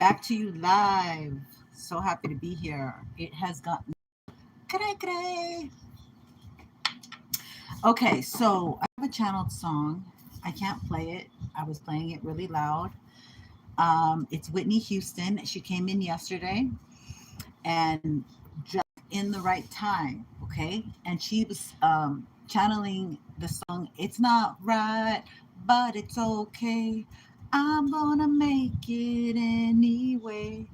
Back to you live. So happy to be here. It has gotten cray cray. Okay, so I have a channeled song. I can't play it. I was playing it really loud. It's Whitney Houston. She came in yesterday and just in the right time. Okay, and she was channeling the song. It's not right, but it's okay. I'm gonna make it anyway.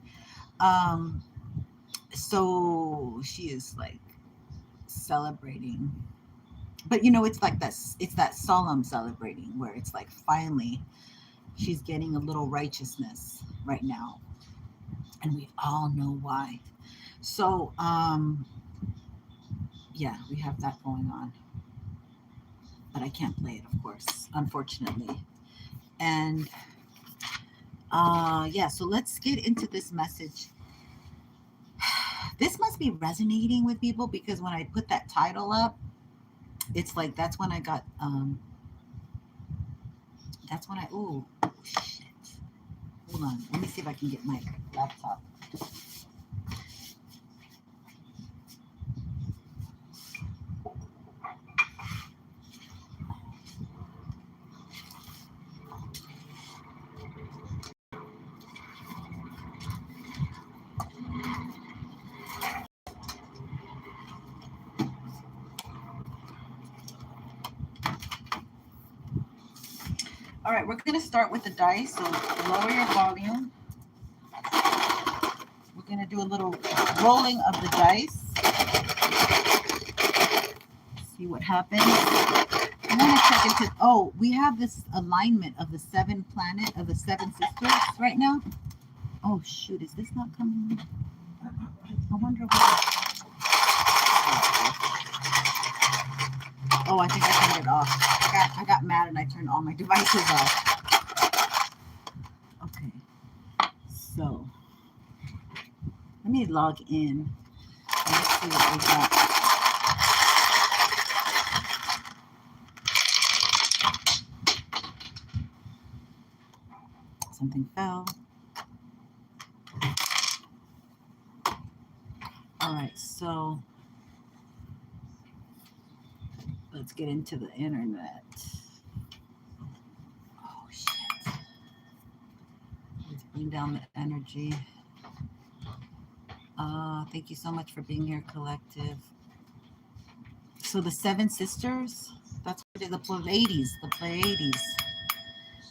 Um, so she is like celebrating, but it's like it's that solemn celebrating where it's like finally she's getting a little righteousness right now, and we all know why. So yeah, we have that going on, but I can't play it, of course, unfortunately. And yeah, so let's get into this message. This must be resonating with people because when I put that title up, it's like that's when I got that's when I oh shit. Hold on. Let me see if I can get my laptop. All right, we're gonna start with the dice. So lower your volume. We're gonna do a little rolling of the dice. See what happens. I'm gonna check into. Oh, we have this alignment of the seven planet of the seven sisters right now. Oh shoot, is this not coming? I wonder what. Oh, I think I turned it off. I got mad and I turned all my devices off. Okay, so let me log in. Let's see what we got. Something fell. All right, so let's get into the internet. Oh shit. Let's bring down the energy. Thank you so much for being here, collective. So the seven sisters, that's what it is, the Pleiades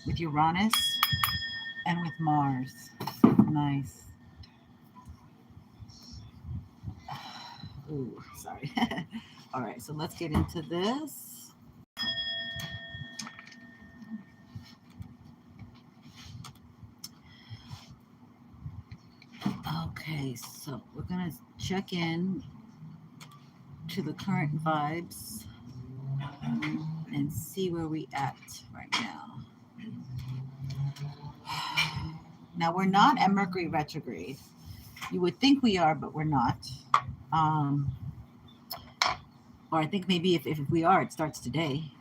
with Uranus and with Mars. Nice. Ooh, sorry. All right, so let's get into this. Okay, so we're gonna check in to the current vibes and see where we at right now. Now we're not at Mercury retrograde. You would think we are, but we're not. Um, or I think maybe if we are, it starts today.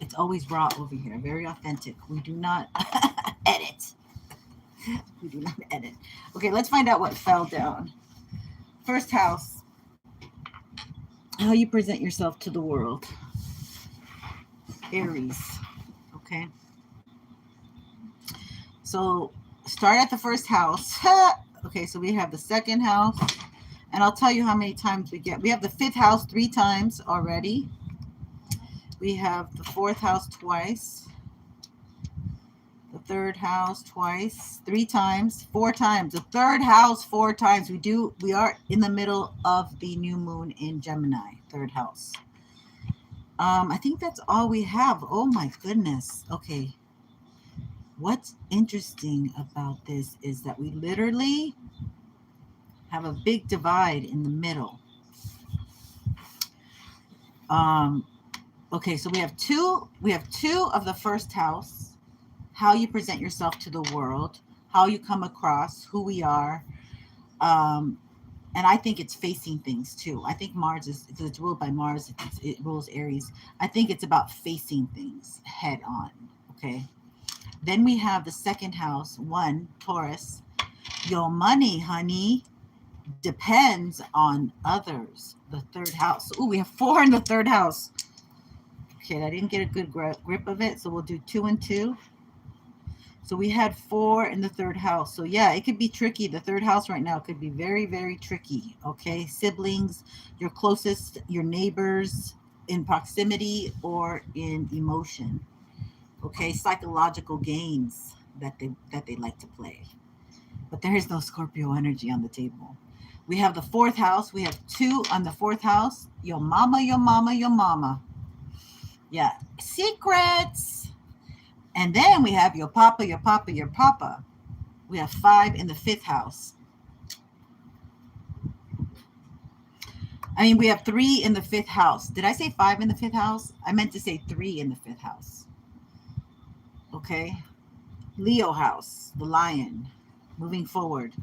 It's always raw over here, very authentic. We do not edit. We do not edit. Okay, let's find out what fell down. First house, how you present yourself to the world. Aries. Okay. So start at the first house. Okay, so we have the second house. And I'll tell you how many times we get. We have the fifth house 3 times already. We have the fourth house twice. The third house twice, 3 times, 4 times. The third house 4 times. We are in the middle of the new moon in Gemini, third house. I think that's all we have. Oh my goodness. Okay. What's interesting about this is that we literally have a big divide in the middle. Okay, so we have two of the first house, how you present yourself to the world, how you come across, who we are. And I think it's facing things too. I think Mars is, because it's ruled by Mars, it rules Aries. I think it's about facing things head on. Okay. Then we have the second house, 1, Taurus. Your money, honey, depends on others. The third house. Ooh, we have 4 in the third house. Okay, I didn't get a good grip of it, so we'll do 2 and 2. So we had 4 in the third house. So yeah, it could be tricky. The third house right now could be very, very tricky. Okay, siblings, your closest, your neighbors in proximity or in emotion. Okay, psychological games that they like to play. But there is no Scorpio energy on the table. We have the fourth house. We have 2 on the fourth house. Your mama, your mama, your mama. Yeah, secrets. And then we have your papa, your papa, your papa. We have 5 in the fifth house. I mean, we have 3 in the fifth house. Did I say 5 in the fifth house? I meant to say 3 in the fifth house. Okay. Leo house, the lion, moving forward.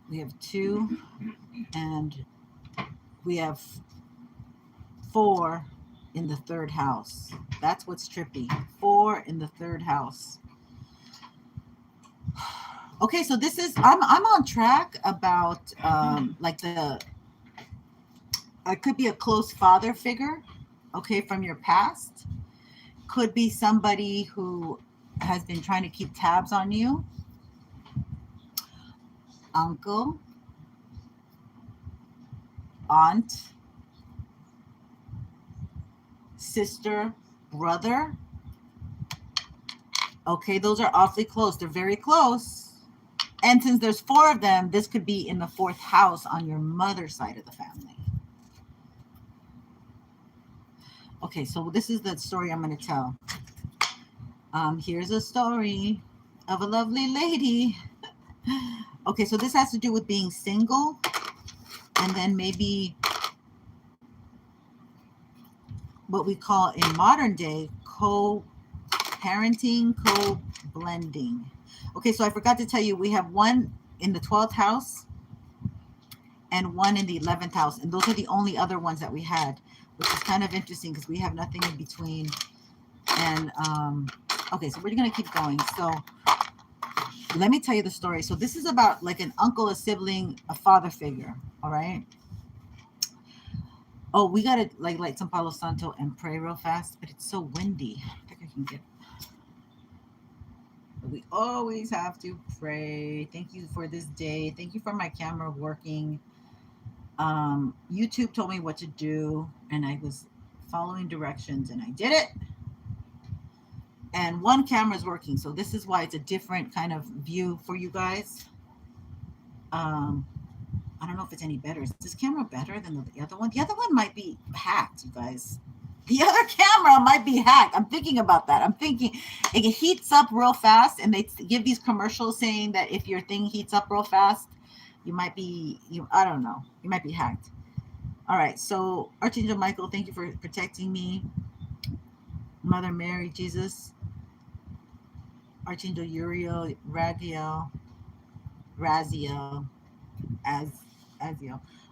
We have 2 and we have 4 in the third house. That's what's trippy. 4 in the third house. Okay, so this is I'm on track about like it could be a close father figure, okay, from your past. Could be somebody who has been trying to keep tabs on you. Uncle, aunt, sister, brother. Okay, those are awfully close. They're very close. And since there's 4 of them, this could be in the 4th house on your mother's side of the family. Okay, so this is the story I'm going to tell. Here's a story of a lovely lady. Okay, so this has to do with being single and then maybe what we call in modern day co-parenting, co-blending. Okay, so I forgot to tell you, we have 1 in the 12th house and 1 in the 11th house. And those are the only other ones that we had, which is kind of interesting because we have nothing in between. And, okay, so we're going to keep going. So let me tell you the story. So this is about like an uncle, a sibling, a father figure. All right. Oh, we got to like light some Palo Santo and pray real fast, but it's so windy. I think I can get. But we always have to pray. Thank you for this day. Thank you for my camera working. YouTube told me what to do, and I was following directions, and I did it. And 1 camera is working, so this is why it's a different kind of view for you guys. I don't know if it's any better. Is this camera better than the other one? The other one might be hacked, you guys. The other camera might be hacked. I'm thinking about that. I'm thinking it heats up real fast, and they give these commercials saying that if your thing heats up real fast, you might be, I don't know, you might be hacked. All right, so Archangel Michael, thank you for protecting me. Mother Mary, Jesus, Archangel Uriel, Raziel, Aziel.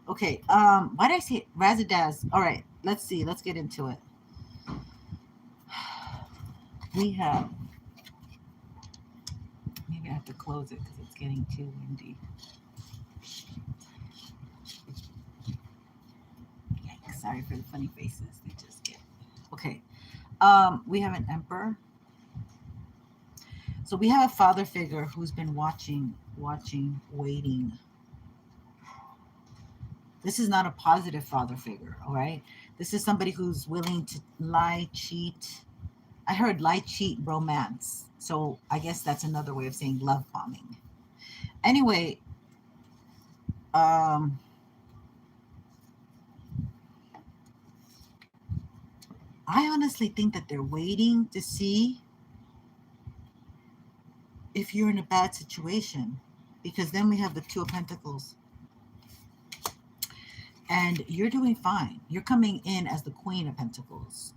Okay, why did I say Razadaz? All right, let's see. Let's get into it. We have, maybe I have to close it because it's getting too windy. Yikes, sorry for the funny faces. They just get, okay. We have an emperor. So we have a father figure who's been watching, waiting. This is not a positive father figure, all right? This is somebody who's willing to lie, cheat. I heard lie, cheat, romance. So I guess that's another way of saying love bombing. Anyway, I honestly think that they're waiting to see if you're in a bad situation, because then we have the 2 of Pentacles. And you're doing fine. You're coming in as the Queen of Pentacles.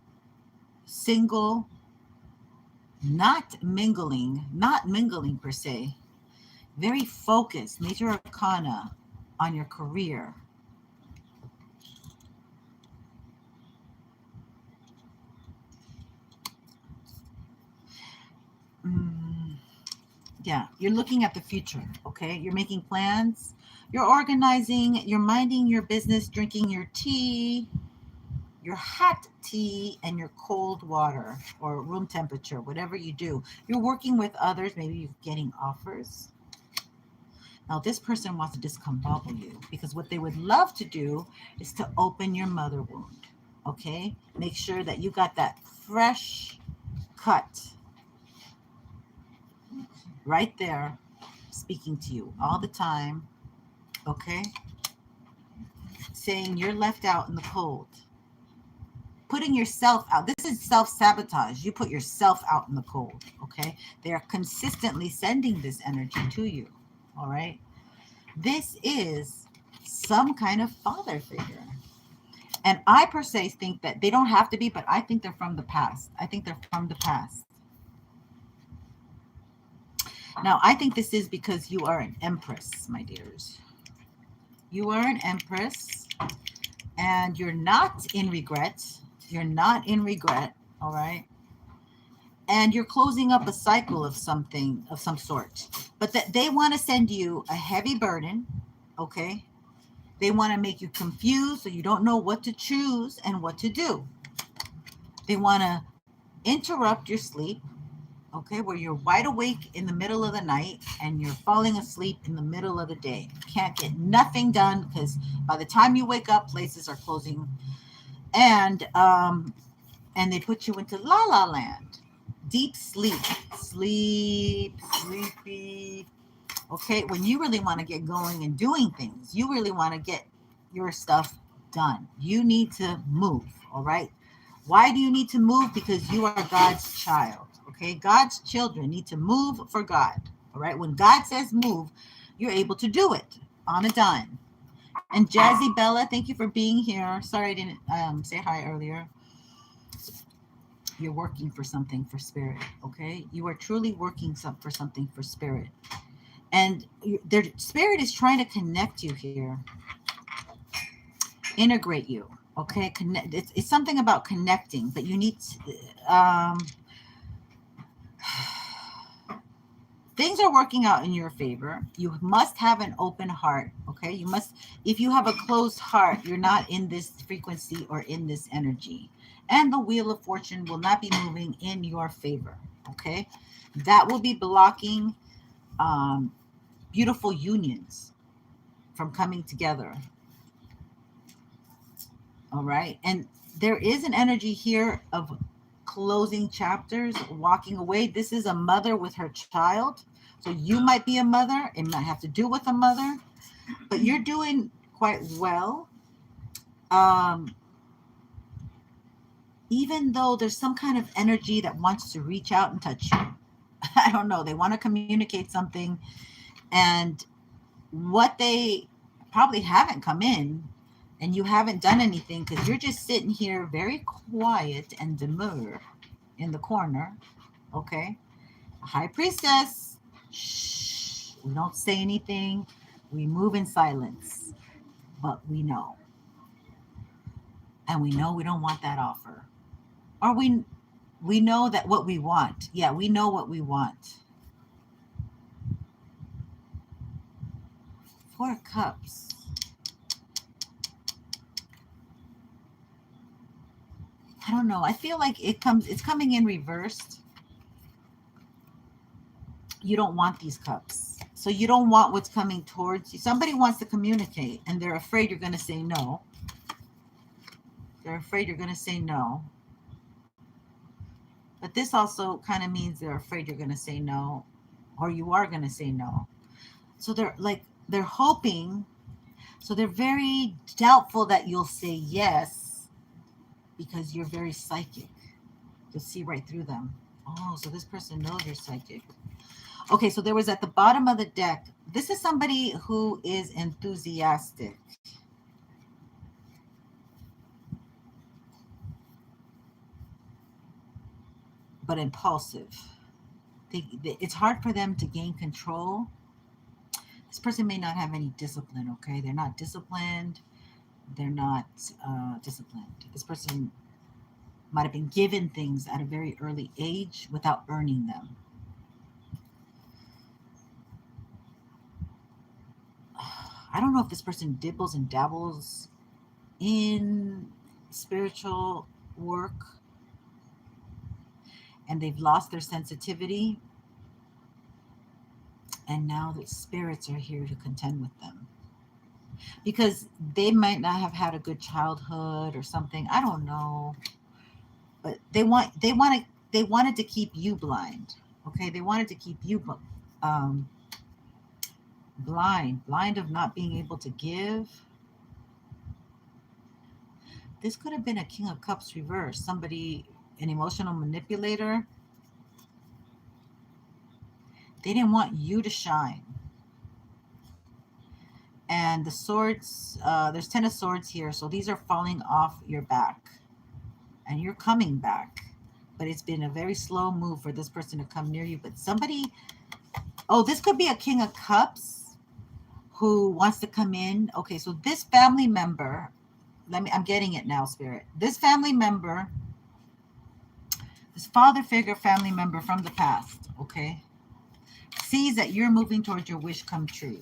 Single, not mingling per se. Very focused, major arcana on your career. Yeah, you're looking at the future, okay? You're making plans, you're organizing, you're minding your business, drinking your tea, your hot tea, and your cold water or room temperature, whatever you do. You're working with others, maybe you're getting offers. Now, this person wants to discombobble you because what they would love to do is to open your mother wound, okay? Make sure that you got that fresh cut right there, speaking to you all the time, okay? Saying you're left out in the cold, putting yourself out. This is self-sabotage. You put yourself out in the cold, okay? They are consistently sending this energy to you, all right? This is some kind of father figure. And I per se think that they don't have to be, but I think they're from the past. I think they're from the past. Now, I think this is because you are an empress, my dears. You are an empress and you're not in regret. You're not in regret, all right? And you're closing up a cycle of something, of some sort. But that they want to send you a heavy burden, okay? They want to make you confused so you don't know what to choose and what to do. They want to interrupt your sleep, okay, where you're wide awake in the middle of the night and you're falling asleep in the middle of the day. You can't get nothing done because by the time you wake up, places are closing. And they put you into la la land, deep sleep, sleepy. Okay, when you really want to get going and doing things, you really want to get your stuff done. You need to move, all right? Why do you need to move? Because you are God's child, okay? God's children need to move for God, all right? When God says move, you're able to do it on a dime. And Jazzy Bella, thank you for being here. Sorry I didn't say hi earlier. You're working for something for spirit, okay? You are truly working for something for spirit. And their spirit is trying to connect you here, integrate you, okay? Connect. It's something about connecting, but you need to, things are working out in your favor. You must have an open heart, okay? You must, if you have a closed heart, you're not in this frequency or in this energy. And the Wheel of Fortune will not be moving in your favor, okay? That will be blocking beautiful unions from coming together. All right. And there is an energy here of closing chapters, walking away. This is a mother with her child. So you might be a mother. It might have to do with a mother, but you're doing quite well. Even though there's some kind of energy that wants to reach out and touch you. I don't know. They want to communicate something. And what they probably haven't come in and you haven't done anything because you're just sitting here very quiet and demure in the corner, okay? High Priestess, shh, we don't say anything. We move in silence, but we know. And we know we don't want that offer. Or we know that what we want. Yeah, we know what we want. 4 Cups. I don't know. I feel like it's coming in reversed. You don't want these cups. So you don't want what's coming towards you. Somebody wants to communicate and they're afraid you're going to say no. They're afraid you're going to say no. But this also kind of means they're afraid you're going to say no, or you are going to say no. So they're hoping. So they're very doubtful that you'll say yes because you're very psychic. You'll see right through them. Oh, so this person knows you're psychic. Okay, so there was at the bottom of the deck. This is somebody who is enthusiastic. But impulsive. It's hard for them to gain control. This person may not have any discipline, okay? They're not disciplined. They're not disciplined. This person might have been given things at a very early age without earning them. I don't know if this person dibbles and dabbles in spiritual work and they've lost their sensitivity, and now the spirits are here to contend with them because they might not have had a good childhood or something. I don't know, but they wanted to keep you blind. Okay, they wanted to keep you um, blind of not being able to give. This could have been a King of Cups reverse, somebody, an emotional manipulator. They didn't want you to shine. And the swords, there's 10 of swords here, so these are falling off your back and you're coming back, but it's been a very slow move for this person to come near you. But somebody, oh, this could be a King of Cups who wants to come in. Okay, so this family member, I'm getting it now, Spirit. This family member, this father figure family member from the past, okay, sees that you're moving towards your wish come true,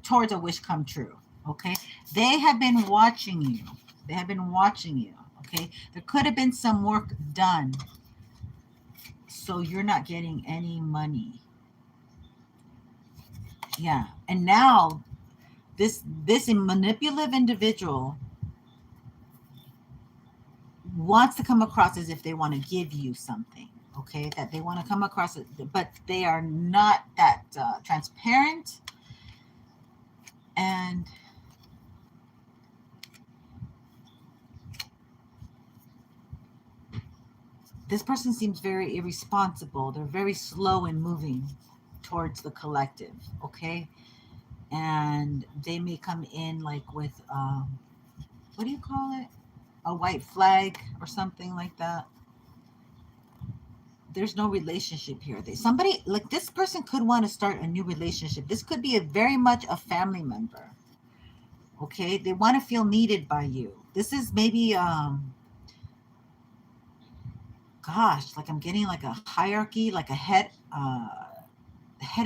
towards a wish come true, okay? They have been watching you. They have been watching you, okay? There could have been some work done, so you're not getting any money. Yeah, and now this manipulative individual wants to come across as if they want to give you something, okay, that they want to come across it, but they are not that transparent. And this person seems very irresponsible. They're very slow in moving towards the collective, okay? And they may come in like with what do you call it, a white flag or something like that. There's no relationship here. Somebody like this person could want to start a new relationship. This could be very much a family member. Okay, they want to feel needed by you. This is maybe gosh, like I'm getting like a hierarchy, like a head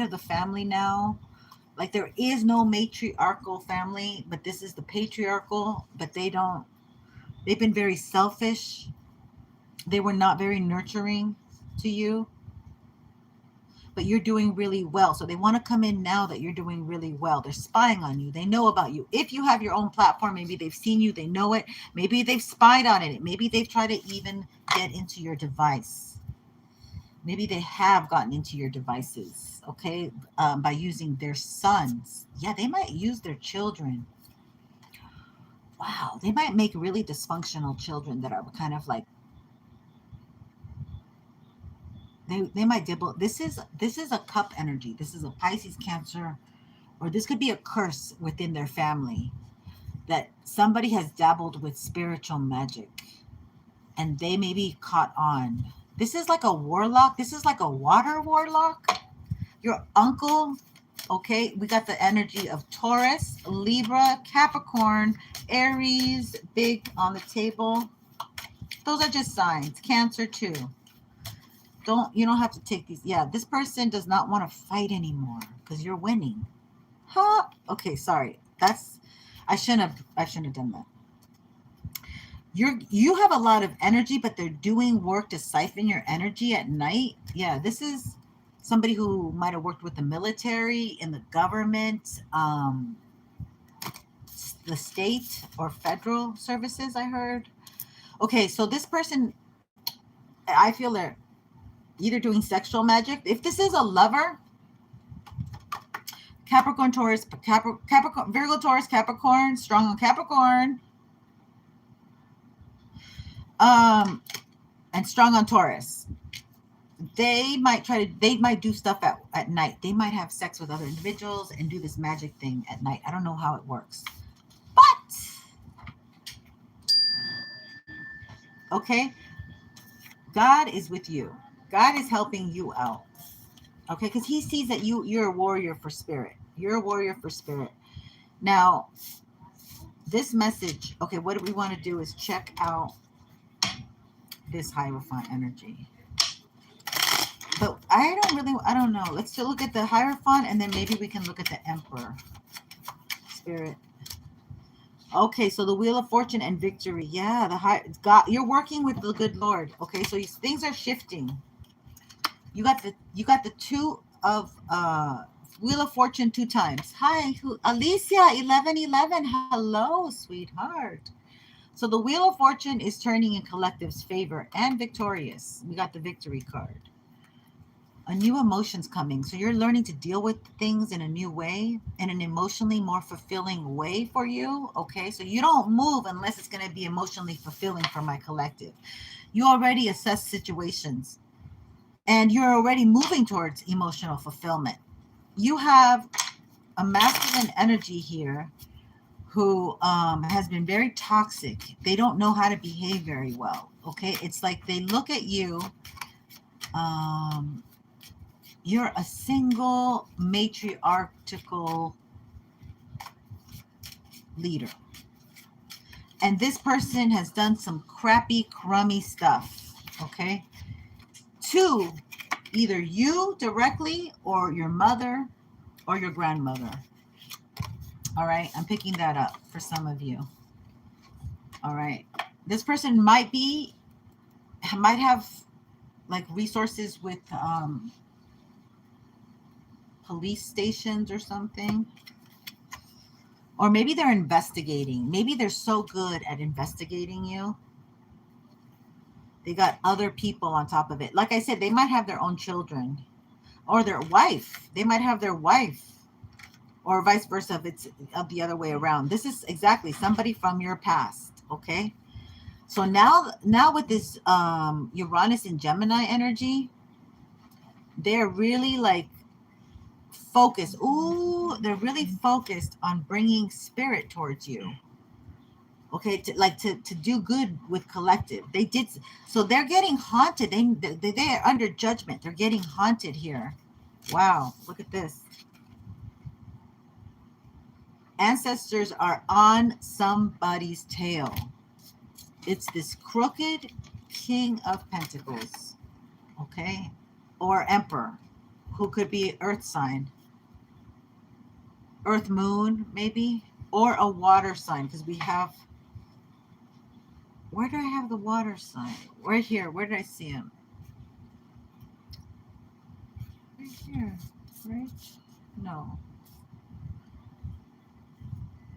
of the family now. Like there is no matriarchal family, but this is the patriarchal, but they've been very selfish. They were not very nurturing to you, but you're doing really well. So they want to come in now that you're doing really well. They're spying on you. They know about you. If you have your own platform, maybe they've seen you, they know it. Maybe they've spied on it. Maybe they've tried to even get into your device. Maybe they have gotten into your devices, okay, by using their sons. Yeah, they might use their children. Wow, they might make really dysfunctional children that are kind of like, they might dibble. This is a cup energy. This is a Pisces, Cancer, or this could be a curse within their family that somebody has dabbled with spiritual magic and they may be caught on. This is like a warlock. This is like a water warlock. Your uncle, okay? We got the energy of Taurus, Libra, Capricorn, Aries, big on the table. Those are just signs. Cancer too. You don't have to take these. Yeah, this person does not want to fight anymore because you're winning. Huh? Okay, sorry. I shouldn't have done that. You have a lot of energy, but they're doing work to siphon your energy at night. Yeah, this is somebody who might have worked with the military, in the government, the state or federal services, I heard. Okay, so this person, I feel they're either doing sexual magic. If this is a lover, Capricorn, Taurus, Capricorn, Virgo, Taurus, Capricorn, strong on Capricorn, and strong on Taurus. They might do stuff at night. They might have sex with other individuals and do this magic thing at night. I don't know how it works. But, okay, God is with you. God is helping you out. Okay, because he sees that you're a warrior for spirit. You're a warrior for spirit. Now, this message, okay, what we want to do is check out this Hierophant energy. But I don't know. Let's still look at the Hierophant and then maybe we can look at the Emperor. Spirit. Okay, so the Wheel of Fortune and victory. Yeah, the high God. You're working with the good Lord. Okay, so things are shifting. You got the two of Wheel of Fortune 2 times. Hi, Alicia 1111. Hello, sweetheart. So the Wheel of Fortune is turning in collective's favor and victorious. We got the victory card. A new emotion's coming. So you're learning to deal with things in a new way, in an emotionally more fulfilling way for you. Okay, so you don't move unless it's going to be emotionally fulfilling for my collective. You already assess situations and you're already moving towards emotional fulfillment. You have a masculine energy here who has been very toxic. They don't know how to behave very well. Okay, it's like they look at you. You're a single matriarchal leader. And this person has done some crappy, crummy stuff. Okay, to either you directly or your mother or your grandmother. All right, I'm picking that up for some of you. All right, this person might have like resources with police stations or something, or maybe they're investigating. Maybe they're so good at investigating you, they got other people on top of it. Like I said, they might have their own children or their wife. They might have their wife, or vice versa if it's the other way around. This is exactly somebody from your past. Okay, so now with this Uranus and Gemini energy, they're really like focused. Ooh, they're really focused on bringing spirit towards you. Okay, to do good with collective. They did, so they're getting haunted. They are under judgment. They're getting haunted here. Wow, look at this. Ancestors are on somebody's tail. It's this crooked King of Pentacles, okay, or Emperor, who could be Earth sign, Earth Moon maybe, or a water sign, because we have. Where do I have the water sign? Right here. Where did I see him? Right here. Right? No.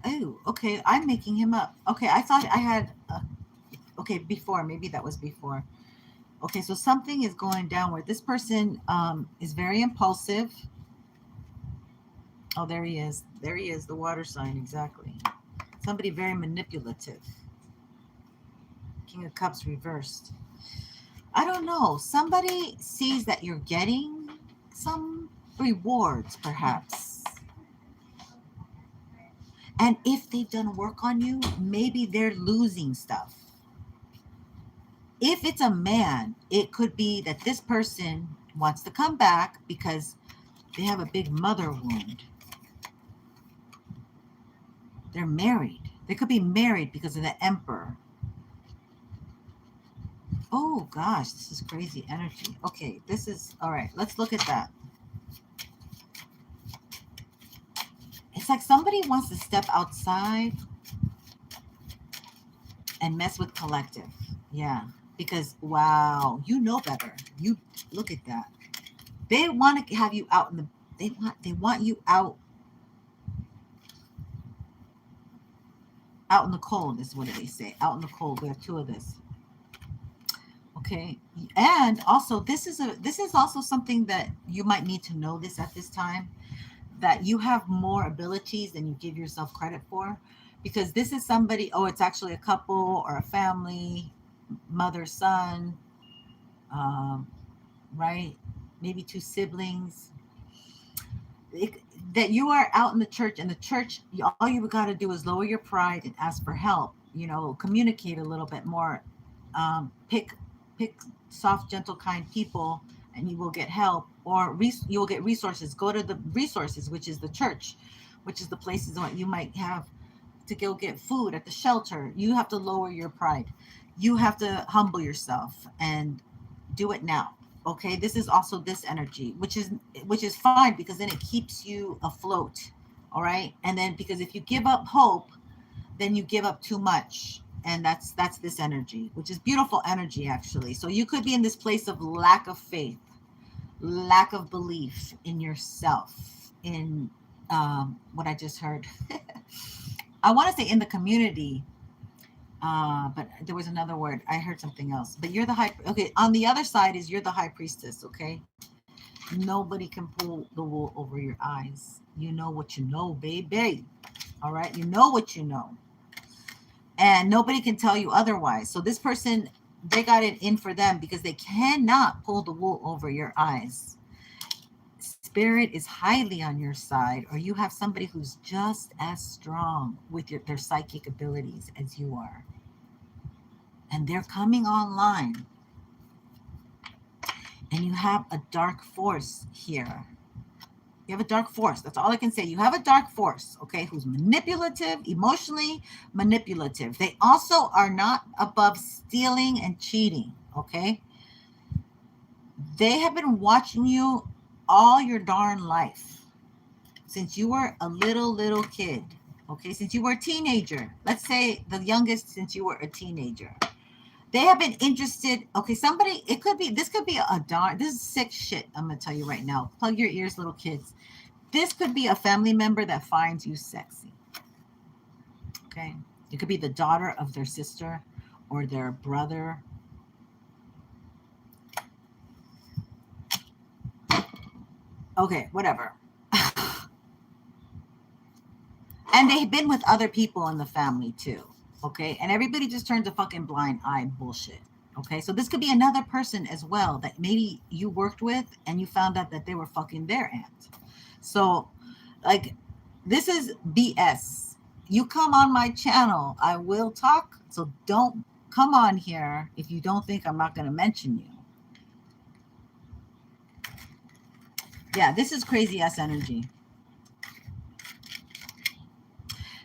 Oh, okay. I'm making him up. Okay, I thought I had. Okay, before. Maybe that was before. Okay, so something is going downward. This person is very impulsive. Oh, there he is. There he is. The water sign. Exactly. Somebody very manipulative. King of Cups reversed. I don't know. Somebody sees that you're getting some rewards, perhaps. And if they've done work on you, maybe they're losing stuff. If it's a man, it could be that this person wants to come back because they have a big mother wound. They're married. They could be married because of the Emperor. Oh gosh, this is crazy energy. Okay, this is all right. Let's look at that. It's like somebody wants to step outside and mess with collective. Yeah, because wow, you know better. You look at that. They want to have you out in the. They want you out in the cold. Is what do they say? Out in the cold. We have two of this. Okay, and also this is also something that you might need to know this at this time, that you have more abilities than you give yourself credit for, because this is somebody. Oh, it's actually a couple or a family, mother, son, right? Maybe two siblings. That you are out in the church, and the church, all you got to do is lower your pride and ask for help. You know, communicate a little bit more. Pick soft, gentle, kind people, and you will get help, or you will get resources. Go to the resources, which is the church, which is the places that you might have to go get food at the shelter. You have to lower your pride. You have to humble yourself and do it now. Okay, this is also this energy, which is fine, because then it keeps you afloat. All right. And then because if you give up hope, then you give up too much. And that's this energy, which is beautiful energy, actually. So you could be in this place of lack of faith, lack of belief in yourself, in what I just heard. I want to say in the community, but there was another word. I heard something else. But you're the high. Okay, on the other side is you're the high priestess. Okay, nobody can pull the wool over your eyes. You know what you know, baby. All right, you know what you know, and nobody can tell you otherwise. So this person, they got it in for them because they cannot pull the wool over your eyes. Spirit is highly on your side, or you have somebody who's just as strong with their psychic abilities as you are. And they're coming online. And you have a dark force here. You have a dark force. That's all I can say. You have a dark force, okay, who's manipulative, emotionally manipulative. They also are not above stealing and cheating, okay? They have been watching you all your darn life since you were a little kid, okay, since you were a teenager. Let's say the youngest since you were a teenager. They have been interested. Okay, somebody, this could be this is sick shit. I'm going to tell you right now. Plug your ears, little kids. This could be a family member that finds you sexy. Okay. It could be the daughter of their sister or their brother. Okay, whatever. And they've been with other people in the family too. Okay. And everybody just turns a fucking blind eye bullshit. Okay. So this could be another person as well that maybe you worked with and you found out that they were fucking their aunt. So like, this is BS. You come on my channel, I will talk. So don't come on here if you don't think I'm not going to mention you. Yeah, this is crazy ass energy.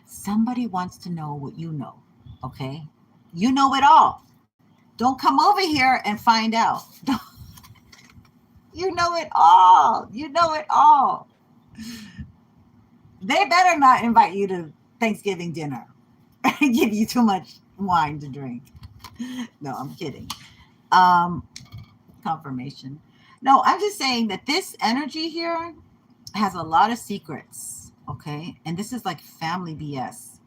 Somebody wants to know what you know. Okay. You know it all. Don't come over here and find out. You know it all. You know it all. They better not invite you to Thanksgiving dinner and give you too much wine to drink. No, I'm kidding. Confirmation. No, I'm just saying that this energy here has a lot of secrets. Okay. And this is like family BS.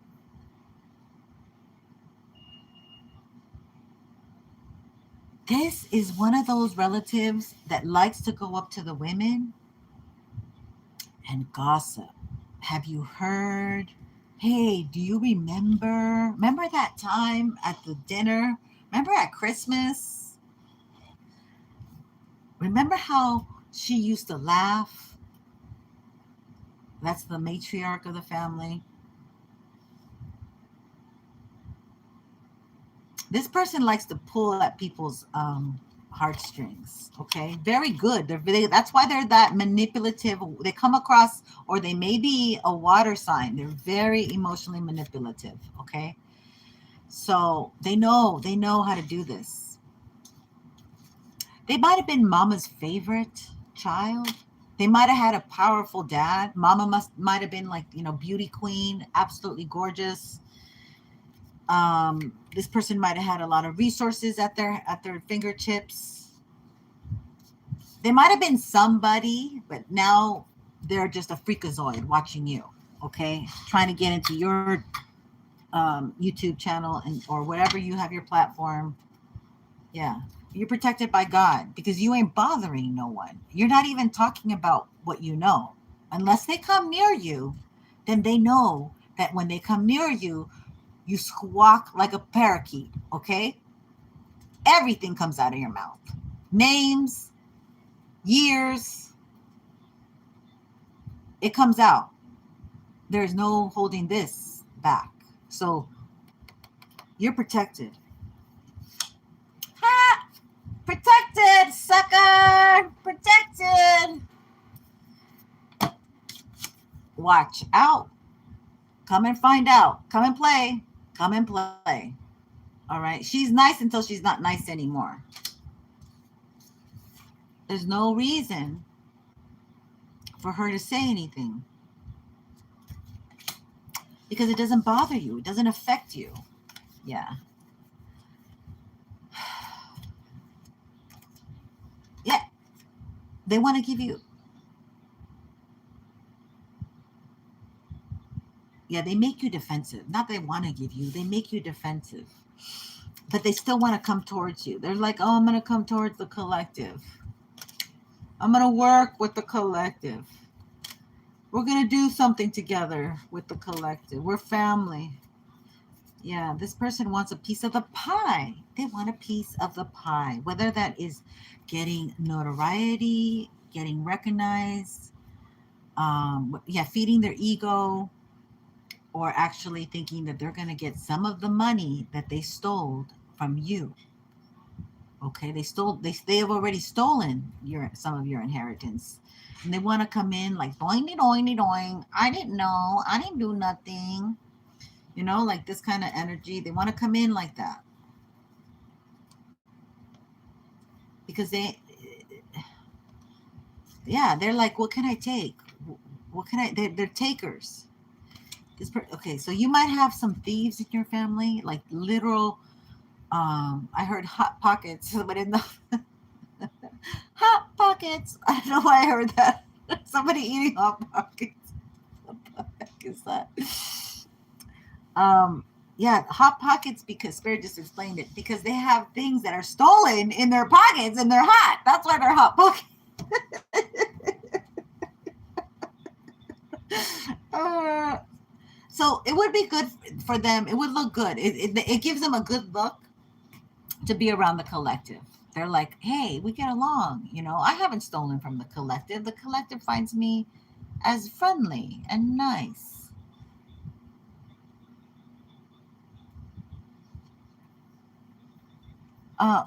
This is one of those relatives that likes to go up to the women and gossip. Have you heard? Hey, do you remember that time at the dinner? Remember at Christmas? Remember how she used to laugh? That's the matriarch of the family. This person likes to pull at people's heartstrings. Okay, very good. That's why they're that manipulative. They come across, or they may be a water sign. They're very emotionally manipulative. Okay, so they know how to do this. They might have been mama's favorite child. They might have had a powerful dad. Mama might have been like, beauty queen, absolutely gorgeous. This person might have had a lot of resources at their fingertips. They might have been somebody, but now they're just a freakazoid watching you. Okay, trying to get into your YouTube channel or whatever you have your platform. Yeah, you're protected by God because you ain't bothering no one. You're not even talking about what you know. Unless they come near you, then they know that when they come near you, you squawk like a parakeet, okay? Everything comes out of your mouth. Names, years, it comes out. There's no holding this back. So you're protected. Ha! Protected, sucker! Protected! Watch out. Come and find out. Come and play. Come and play. All right. She's nice until she's not nice anymore. There's no reason for her to say anything. because it doesn't bother you. It doesn't affect you. Yeah. Yeah. They want to give you. Yeah, they make you defensive. Not they want to give you. They make you defensive. But they still want to come towards you. They're like, oh, I'm going to come towards the collective. I'm going to work with the collective. We're going to do something together with the collective. We're family. Yeah, this person wants a piece of the pie. They want a piece of the pie, whether that is getting notoriety, getting recognized, feeding their ego, or actually thinking that they're going to get some of the money that they stole from you. Okay, they have already stolen some of your inheritance. And they want to come in like doing, doing. I didn't know. I didn't do nothing. Like this kind of energy. They want to come in like that. Because they're like, what can I take? What can I, they're takers. Okay, so you might have some thieves in your family, like literal, I heard hot pockets, but in the hot pockets, I don't know why I heard that. Somebody eating hot pockets. What the heck is that? Yeah, hot pockets, because Spirit just explained it, because they have things that are stolen in their pockets and they're hot. That's why they're hot pockets. So it would be good for them. It would look good. It gives them a good look to be around the collective. They're like, hey, we get along. I haven't stolen from the collective. The collective finds me as friendly and nice.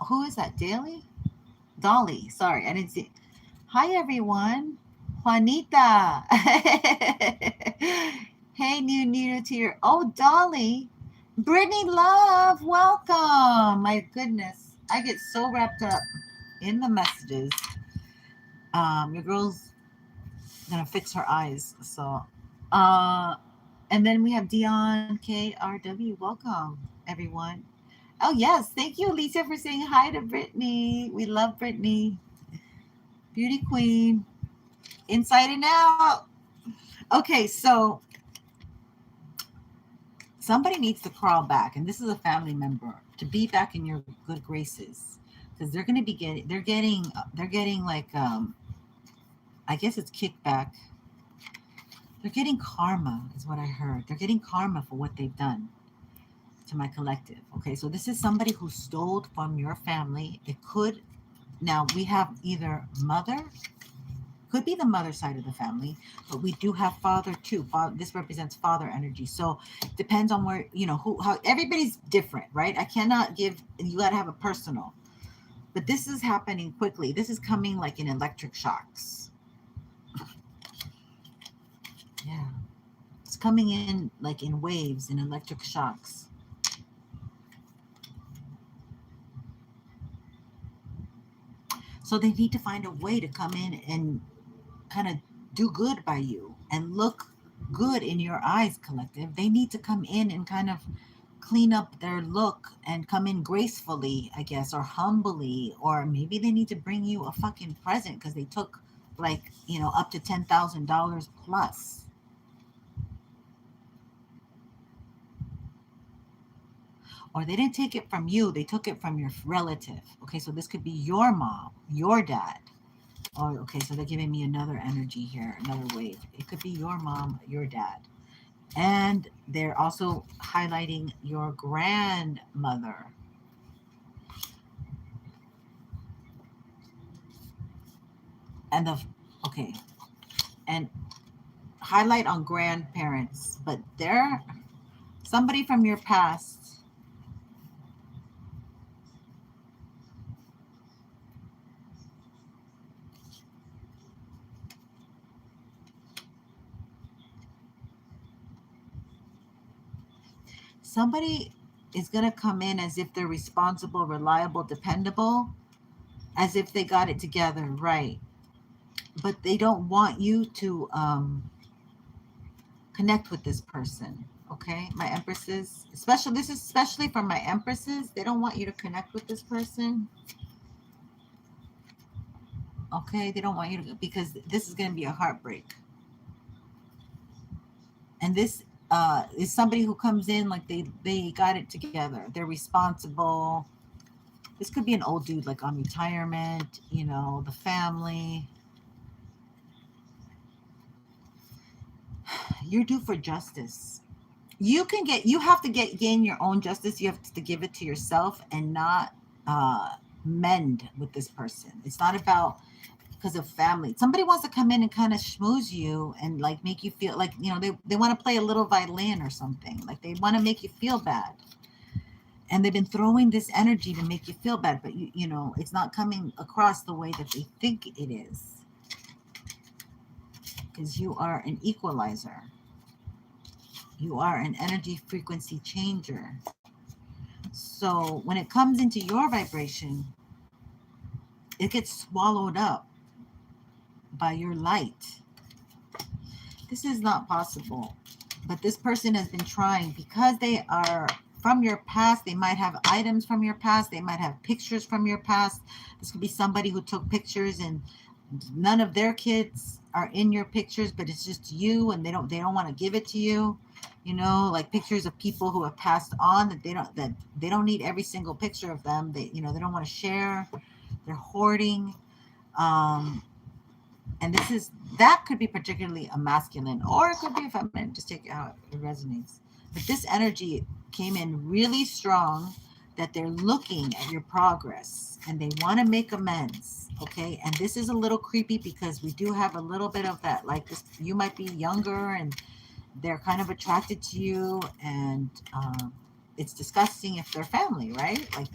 Who is that? Dolly. Sorry, I didn't see. Hi, everyone. Juanita. Hey, new to your. Oh, Dolly. Brittany Love, welcome. My goodness. I get so wrapped up in the messages. Your girl's gonna fix her eyes. So, and then we have Dion KRW. Welcome, everyone. Oh, yes. Thank you, Alicia, for saying hi to Brittany. We love Brittany. Beauty queen. Inside and out. Okay, so somebody needs to crawl back, and this is a family member, to be back in your good graces, because they're going to be getting like, I guess it's kickback. They're getting karma, is what I heard. They're getting karma for what they've done to my collective. Okay, so this is somebody who stole from your family. It could, now we have either mother, could be the mother side of the family, but we do have father too. This represents father energy. So it depends on where, how everybody's different, right? I cannot give, you got to have a personal, but this is happening quickly. This is coming like in electric shocks. Yeah. It's coming in like in waves, in electric shocks. So they need to find a way to come in and kind of do good by you and look good in your eyes, collective. They need to come in and kind of clean up their look and come in gracefully, I guess, or humbly, or maybe they need to bring you a fucking present because they took like, up to $10,000 plus. Or they didn't take it from you, they took it from your relative. Okay, so this could be your mom, your dad. Oh, okay, so they're giving me another energy here, another wave. It could be your mom, your dad. And they're also highlighting your grandmother. And and highlight on grandparents, but they're somebody from your past. Somebody is going to come in as if they're responsible, reliable, dependable, as if they got it together, right? But they don't want you to connect with this person. Okay, my empresses, especially, this is especially for my empresses. They don't want you to connect with this person. Okay, they don't want you to, because this is going to be a heartbreak. And this is somebody who comes in like they got it together. They're responsible. This could be an old dude like on retirement, you know, the family. You're due for justice. You have to gain your own justice. You have to give it to yourself and not mend with this person. It's not about, because of family. Somebody wants to come in and kind of schmooze you and like make you feel like, you know, they want to play a little violin or something. Like they want to make you feel bad. And they've been throwing this energy to make you feel bad, but you know, it's not coming across the way that they think it is. Because you are an equalizer. You are an energy frequency changer. So when it comes into your vibration, it gets swallowed up by your light. This is not possible. But this person has been trying, because they are from your past. They might have items from your past. They might have pictures from your past. This could be somebody who took pictures and none of their kids are in your pictures, but it's just you, and they don't want to give it to you. You know, like pictures of people who have passed on, that they don't need every single picture of them. They, you know, they don't want to share. They're hoarding. And that could be particularly a masculine, or it could be a feminine. Just take it how it resonates. But this energy came in really strong, that they're looking at your progress and they want to make amends. Okay. And this is a little creepy because we do have a little bit of that, like this, you might be younger and they're kind of attracted to you, and it's disgusting if they're family, right? Like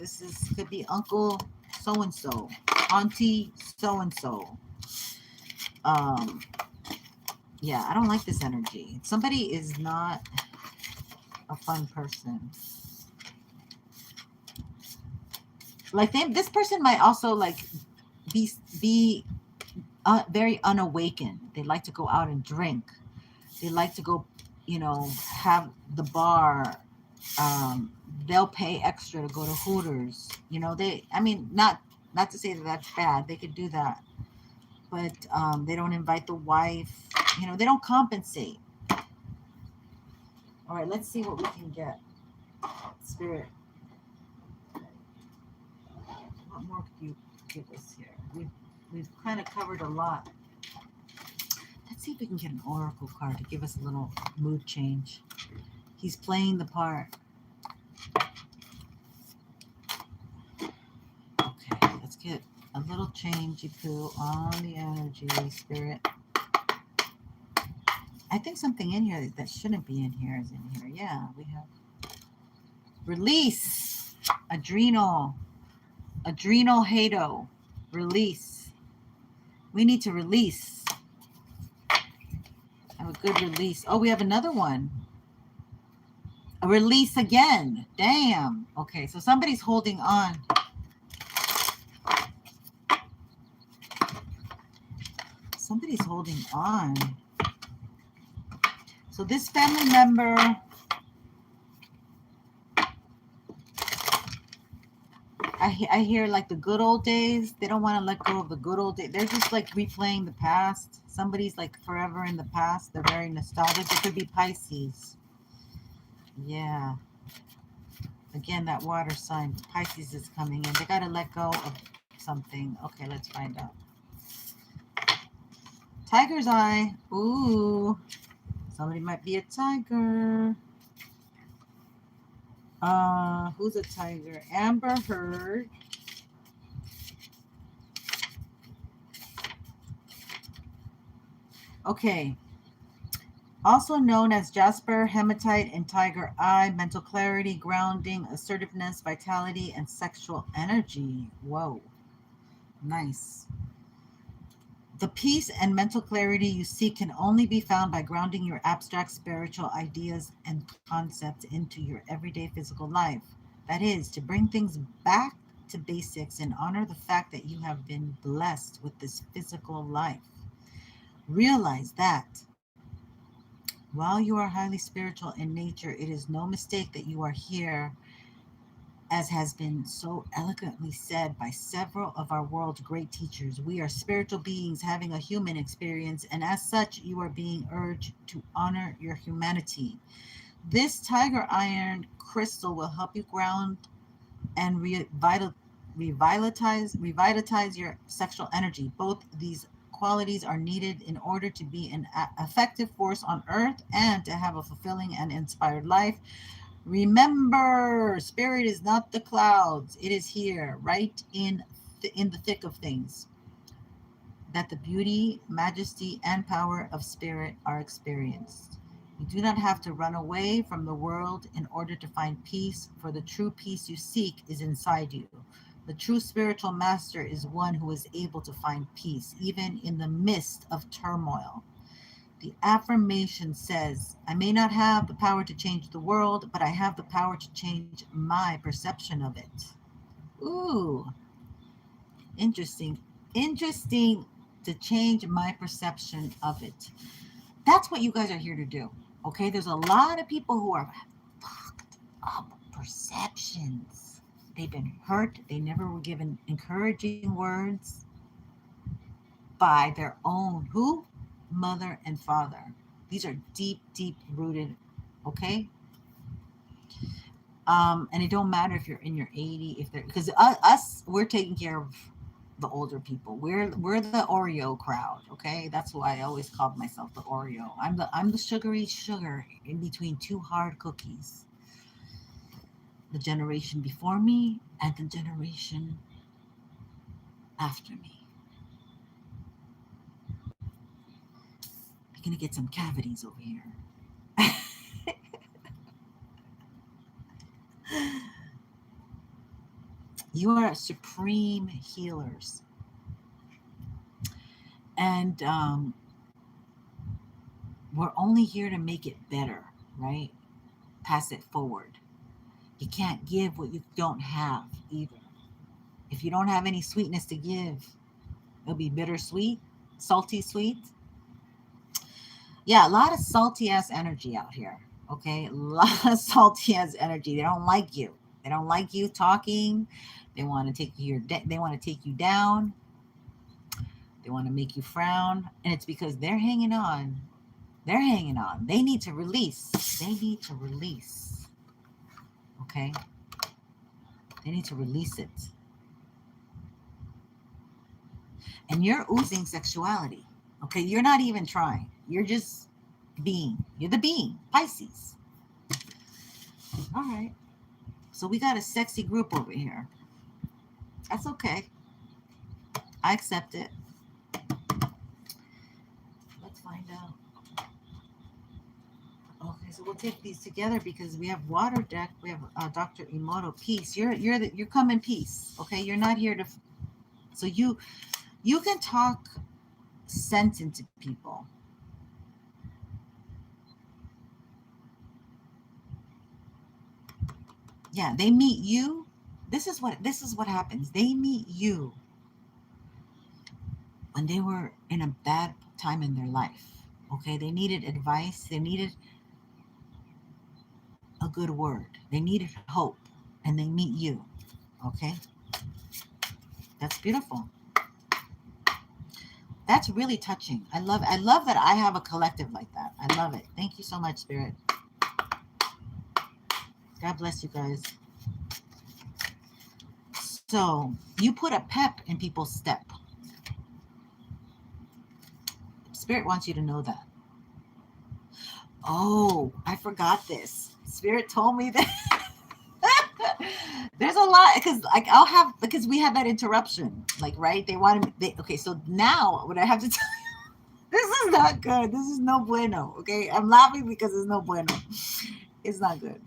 could be uncle so-and-so, auntie so-and-so. Yeah, I don't like this energy. Somebody is not a fun person. Like this person might also like be very unawakened. They like to go out and drink. They like to go, you know, have the bar. They'll pay extra to go to Hooters. You know, I mean, not to say that that's bad. They could do that. But they don't invite the wife. You know, they don't compensate. All right, let's see what we can get. Spirit. What more could you give us here? We've kind of covered a lot. Let's see if we can get an oracle card to give us a little mood change. He's playing the part. Okay, let's get a little changey poo on the energy, Spirit. I think something in here that shouldn't be in here is in here. Yeah, we have release, adrenal hado, release. We need to release. Have a good release. Oh, we have another one. A release again. Damn. Okay, so somebody's holding on. Somebody's holding on. So this family member, I hear like the good old days. They don't want to let go of the good old days. They're just like replaying the past. Somebody's like forever in the past. They're very nostalgic. It could be Pisces. Yeah. Again, that water sign, Pisces is coming in. They got to let go of something. Okay, let's find out. Tiger's eye. Ooh. Somebody might be a tiger. Who's a tiger? Amber Heard. Okay. Also known as jasper, hematite, and tiger eye, mental clarity, grounding, assertiveness, vitality, and sexual energy. Whoa. Nice. The peace and mental clarity you seek can only be found by grounding your abstract spiritual ideas and concepts into your everyday physical life. That is, to bring things back to basics and honor the fact that you have been blessed with this physical life. Realize that While you are highly spiritual in nature, it is no mistake that you are here, as has been so eloquently said by several of our world's great teachers. We are spiritual beings having a human experience, and as such, you are being urged to honor your humanity. This tiger iron crystal will help you ground and revitalize your sexual energy. Both these qualities are needed in order to be an effective force on earth and to have a fulfilling and inspired life. Remember, spirit is not the clouds. It is here, right in the thick of things, that the beauty, majesty, and power of spirit are experienced. You do not have to run away from the world in order to find peace, for the true peace you seek is inside you. The true spiritual master is one who is able to find peace even in the midst of turmoil. The affirmation says, I may not have the power to change the world, but I have the power to change my perception of it. Ooh, interesting. Interesting, to change my perception of it. That's what you guys are here to do. Okay, there's a lot of people who are fucked up perceptions. They've been hurt. They never were given encouraging words by their own who? Mother and father. These are deep, deep rooted. Okay, and it don't matter if you're in your 80, if they're, because us, we're taking care of the older people. We're the Oreo crowd. Okay, that's why I always called myself the Oreo. I'm the sugary sugar in between two hard cookies. The generation before me and the generation after me. You're gonna get some cavities over here. You are supreme healers, and we're only here to make it better, right? Pass it forward. You can't give what you don't have either. If you don't have any sweetness to give, it'll be bittersweet, salty sweet. Yeah, a lot of salty ass energy out here. Okay, a lot of salty ass energy. They don't like you. They don't like you talking. They want to take you. They want to take you down. They want to make you frown, and it's because they're hanging on. They're hanging on. They need to release. They need to release. Okay, they need to release it. And you're oozing sexuality. Okay, you're not even trying. You're just being. You're the being. Pisces. All right. So we got a sexy group over here. That's okay. I accept it. Let's find out. Okay, so we'll take these together because we have water deck. We have Dr. Emoto. Peace. You're coming peace. Okay, you're not here to. So you can talk sense into people. Yeah, they meet you. This is what happens. They meet you when they were in a bad time in their life. Okay, they needed advice. They needed a good word. They needed hope, and they meet you. Okay, that's beautiful. That's really touching. I love that I have a collective like that. I love it. Thank you so much, Spirit. God bless you guys. So you put a pep in people's step. Spirit wants you to know that. Oh, I forgot this. Spirit told me that. There's a lot because like I'll have because we had that interruption. Like, right? They wanted they okay, so now what I have to tell you, this is not good. This is no bueno. Okay. I'm laughing because it's no bueno. It's not good.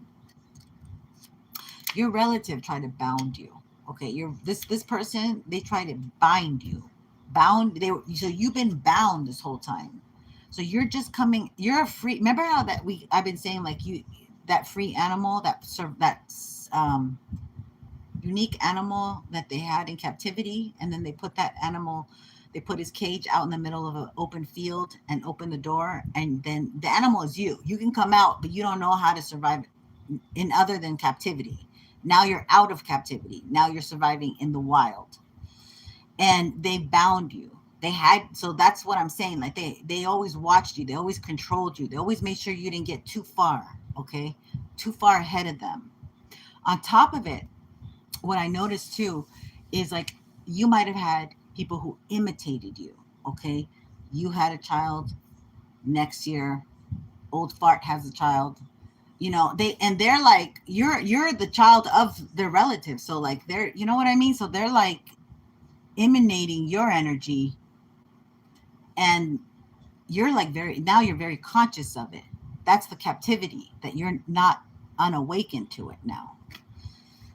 Your relative tried to bound you. Okay, you're this person, they try to bind you. Bound they so you've been bound this whole time. So you're just coming, you're a free, remember how that I've been saying like you, that free animal, that unique animal that they had in captivity, and then they put that animal, They put his cage out in the middle of an open field and open the door, and then the animal is you. You can come out, but you don't know how to survive in other than captivity. Now you're out of captivity. Now you're surviving in the wild. And they bound you. They had, so that's what I'm saying. Like they always watched you. They always controlled you. They always made sure you didn't get too far, okay? Too far ahead of them. On top of it, what I noticed too is like you might have had people who imitated you, okay? You had a child, next year old fart has a child, you know, they're like you're the child of their relatives, so like they're, you know what I mean, so they're like emanating your energy, and you're like you're very conscious of it. That's the captivity, that you're not unawakened to it now.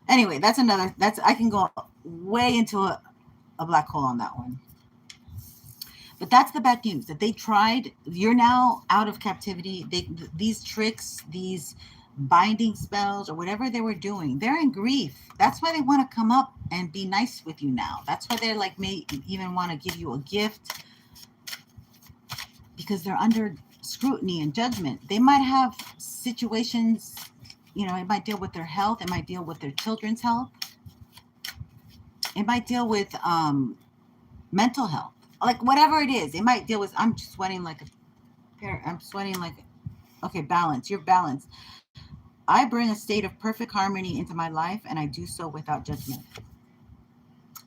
Anyway, that's I can go way into a black hole on that one. But that's the bad news, that they tried. You're now out of captivity. These tricks, these binding spells, or whatever they were doing, they're in grief. That's why they want to come up and be nice with you now. That's why they're like, may even want to give you a gift, because they're under scrutiny and judgment. They might have situations, you know, it might deal with their health. It might deal with their children's health. It might deal with mental health. Like whatever it is, it might deal with, I'm sweating like okay, balance. You're balanced. I bring a state of perfect harmony into my life, and I do so without judgment.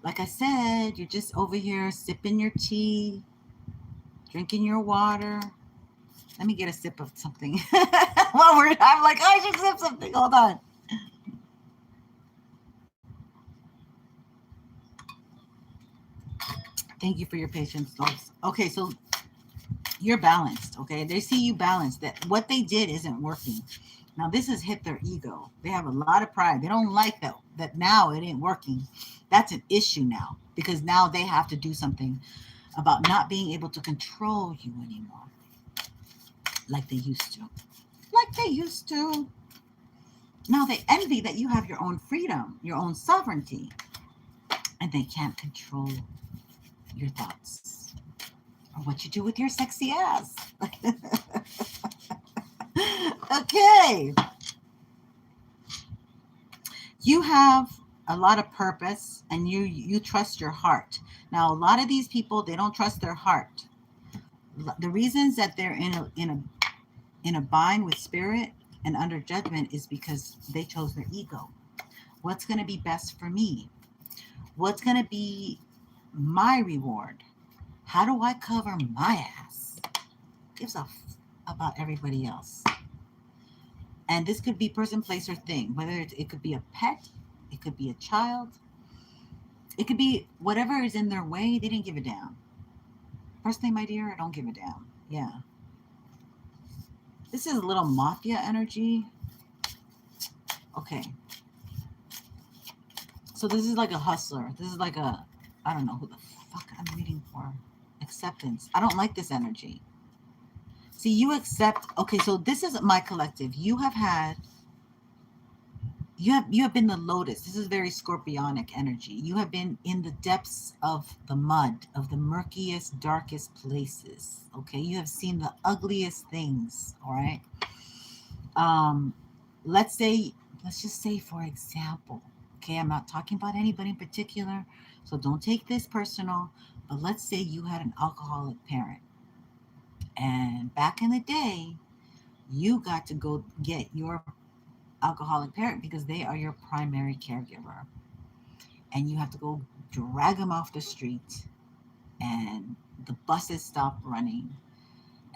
Like I said, you're just over here sipping your tea, drinking your water. Let me get a sip of something. I'm like, I should sip something. Hold on. Thank you for your patience, folks. Okay, so you're balanced, okay? They see you balanced. That what they did isn't working. Now, this has hit their ego. They have a lot of pride. They don't like that now it ain't working. That's an issue now, because now they have to do something about not being able to control you anymore like they used to. Like they used to. Now they envy that you have your own freedom, your own sovereignty, and they can't control your thoughts or what you do with your sexy ass. Okay. You have a lot of purpose, and you trust your heart. Now, a lot of these people, they don't trust their heart. The reasons that they're in a bind with spirit and under judgment is because they chose their ego. What's going to be best for me? What's going to be my reward? How do I cover my ass? Gives a f about everybody else. And this could be person, place, or thing. Whether it could be a pet, it could be a child, it could be whatever is in their way. They didn't give a damn. First thing, my dear, I don't give a damn. Yeah. This is a little mafia energy. Okay. So this is like a hustler. This is like a, I don't know who the fuck I'm reading for. Acceptance. I don't like this energy. See, you accept. Okay, so this is my collective. You have been the lotus. This is very scorpionic energy. You have been in the depths of the mud, of the murkiest, darkest places. Okay, you have seen the ugliest things. All right. Let's just say, for example, okay, I'm not talking about anybody in particular, so don't take this personal, but let's say you had an alcoholic parent. And back in the day, you got to go get your alcoholic parent because they are your primary caregiver. And you have to go drag them off the street, and the buses stop running,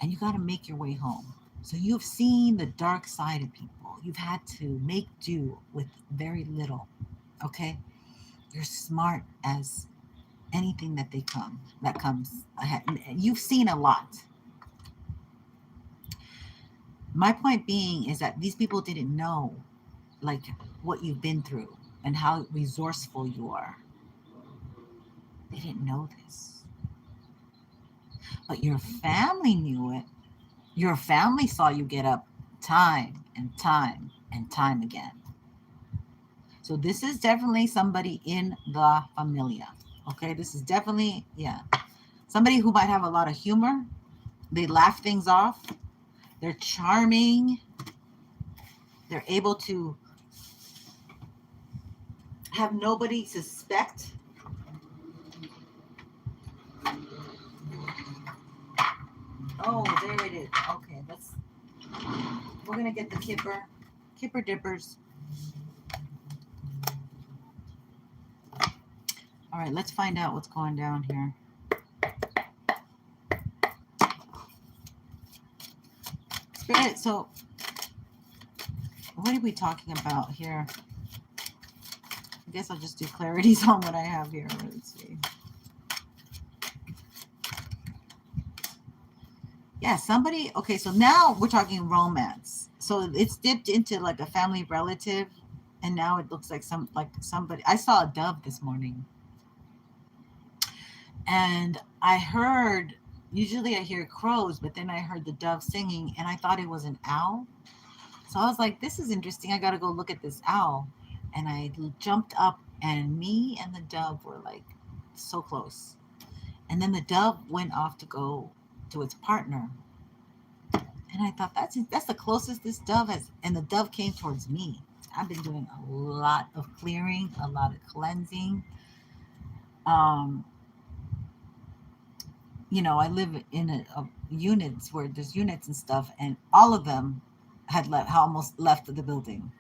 and you got to make your way home. So you've seen the dark side of people. You've had to make do with very little. Okay? You're smart as anything that comes ahead. You've seen a lot. My point being is that these people didn't know like what you've been through and how resourceful you are. They didn't know this. But your family knew it. Your family saw you get up time and time and time again. So this is definitely somebody in the familia. Okay, this is definitely, yeah. Somebody who might have a lot of humor. They laugh things off. They're charming. They're able to have nobody suspect. Oh, there it is. Okay, we're gonna get the kipper dippers. All right, let's find out what's going down here. Spirit, so what are we talking about here? I guess I'll just do clarities on what I have here. Let's see. Yeah, somebody, okay, so now we're talking romance. So it's dipped into like a family relative, and now it looks like somebody. I saw a dove this morning. And I heard, usually I hear crows, but then I heard the dove singing, and I thought it was an owl. So I was like, this is interesting. I got to go look at this owl. And I jumped up, and me and the dove were like so close. And then the dove went off to go to its partner. And I thought, that's the closest this dove has. And the dove came towards me. I've been doing a lot of clearing, a lot of cleansing. You know, I live in a units where there's units and stuff, and all of them had almost left the building.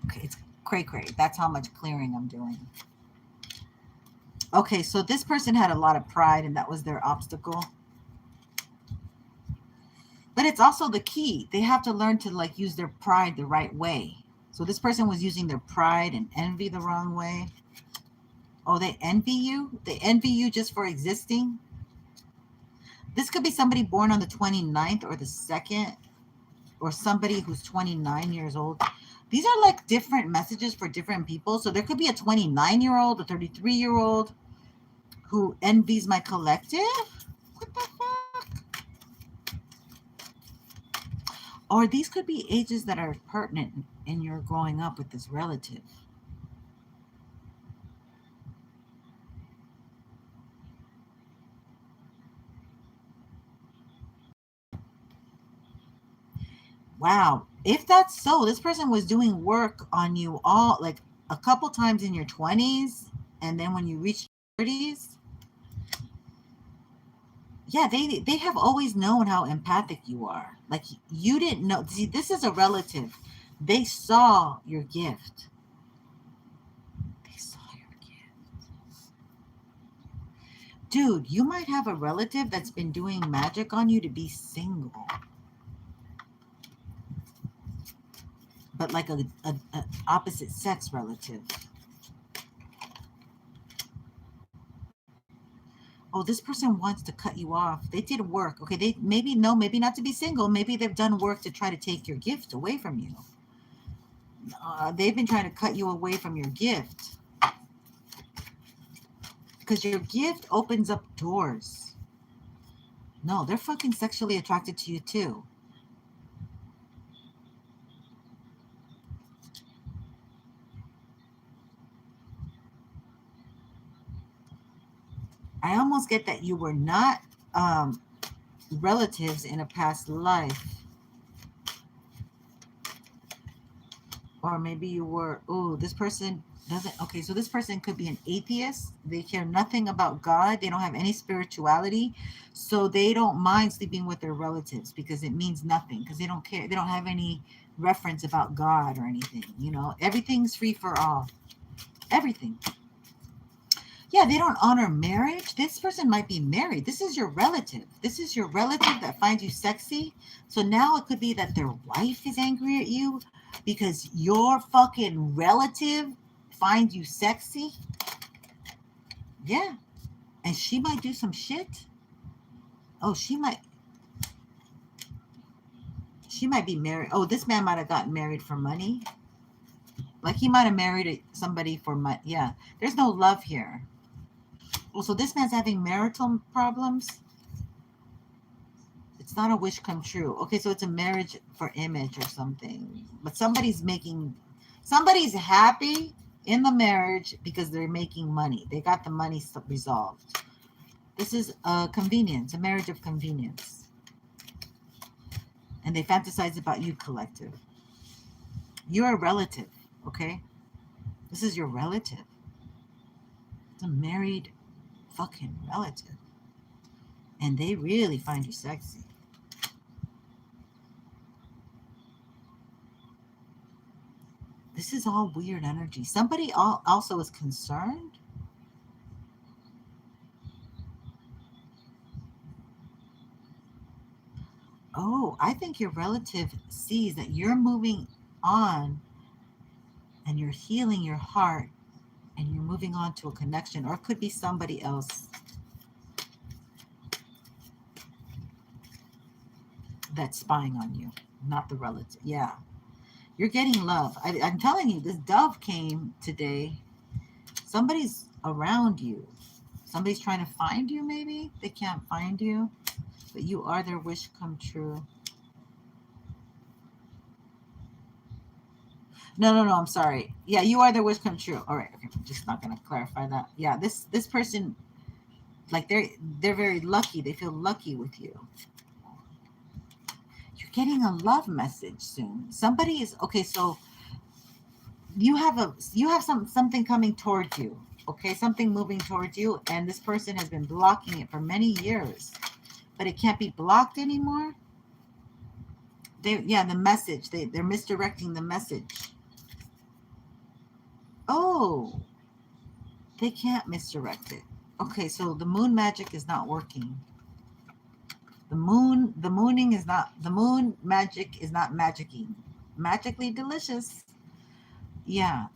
Okay, it's cray. That's how much clearing I'm doing. Okay, so this person had a lot of pride, and that was their obstacle. But it's also the key. They have to learn to like use their pride the right way. So this person was using their pride and envy the wrong way. Oh, they envy you? They envy you just for existing? This could be somebody born on the 29th or the 2nd, or somebody who's 29 years old. These are like different messages for different people. So there could be a 29-year-old, a 33-year-old who envies my collective. What the fuck? Or these could be ages that are pertinent in your growing up with this relative. Wow. If that's so, this person was doing work on you all like a couple times in your 20s, and then when you reach 30s, yeah, they have always known how empathic you are. Like you didn't know. See, this is a relative. They saw your gift. They saw your gift. Dude, you might have a relative that's been doing magic on you to be single. But like a opposite sex relative. Oh, this person wants to cut you off. They did work. Okay, they maybe not to be single. Maybe they've done work to try to take your gift away from you. They've been trying to cut you away from your gift. Because your gift opens up doors. No, they're fucking sexually attracted to you too. I almost get that you were not relatives in a past life. Or maybe you were, oh, this person doesn't, okay, so this person could be an atheist. They care nothing about God. They don't have any spirituality. So they don't mind sleeping with their relatives because it means nothing, because they don't care. They don't have any reference about God or anything, you know. Everything's free for all. Everything. Yeah, they don't honor marriage. This person might be married. This is your relative. This is your relative that finds you sexy. So now it could be that their wife is angry at you because your fucking relative finds you sexy. Yeah. And she might do some shit. Oh, she might be married. Oh, this man might have gotten married for money. Like he might have married somebody for money. Yeah. There's no love here. Oh, so this man's having marital problems. It's not a wish come true. Okay, so it's a marriage for image or something. But somebody's happy in the marriage because they're making money. They got the money resolved. This is a convenience, a marriage of convenience. And they fantasize about you, collective. You're a relative, okay? This is your relative. It's a married fucking relative. And they really find you sexy. This is all weird energy. Somebody also is concerned. Oh, I think your relative sees that you're moving on and you're healing your heart and you're moving on to a connection, or it could be somebody else that's spying on you, not the relative. Yeah. You're getting love. I'm telling you, this dove came today. Somebody's around you. Somebody's trying to find you, maybe. They can't find you, but you are their wish come true. No, I'm sorry. Yeah, you are their wish come true. All right, okay. I'm just not gonna clarify that. Yeah, this person, like they're very lucky. They feel lucky with you. You're getting a love message soon. Somebody is okay. So you have something coming towards you. Okay, something moving towards you, and this person has been blocking it for many years, but it can't be blocked anymore. The message, they're misdirecting the message. Oh, they can't misdirect it. Okay, so the moon magic is not working. The moon magic is not magicking. Magically delicious. Yeah.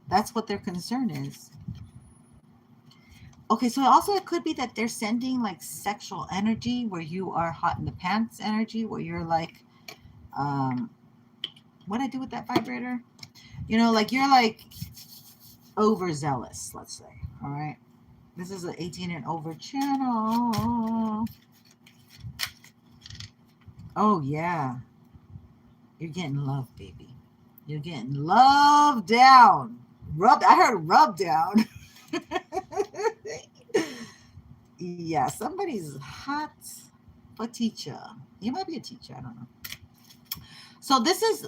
That's what their concern is. Okay, so also it could be that they're sending like sexual energy where you are hot in the pants energy, where you're like, what I do with that vibrator? You know, like you're like overzealous, let's say. All right. This is an 18 and over channel. Oh, yeah. You're getting love, baby. You're getting love down. I heard rub down. Yeah, somebody's hot for teacher. You might be a teacher. I don't know. So this is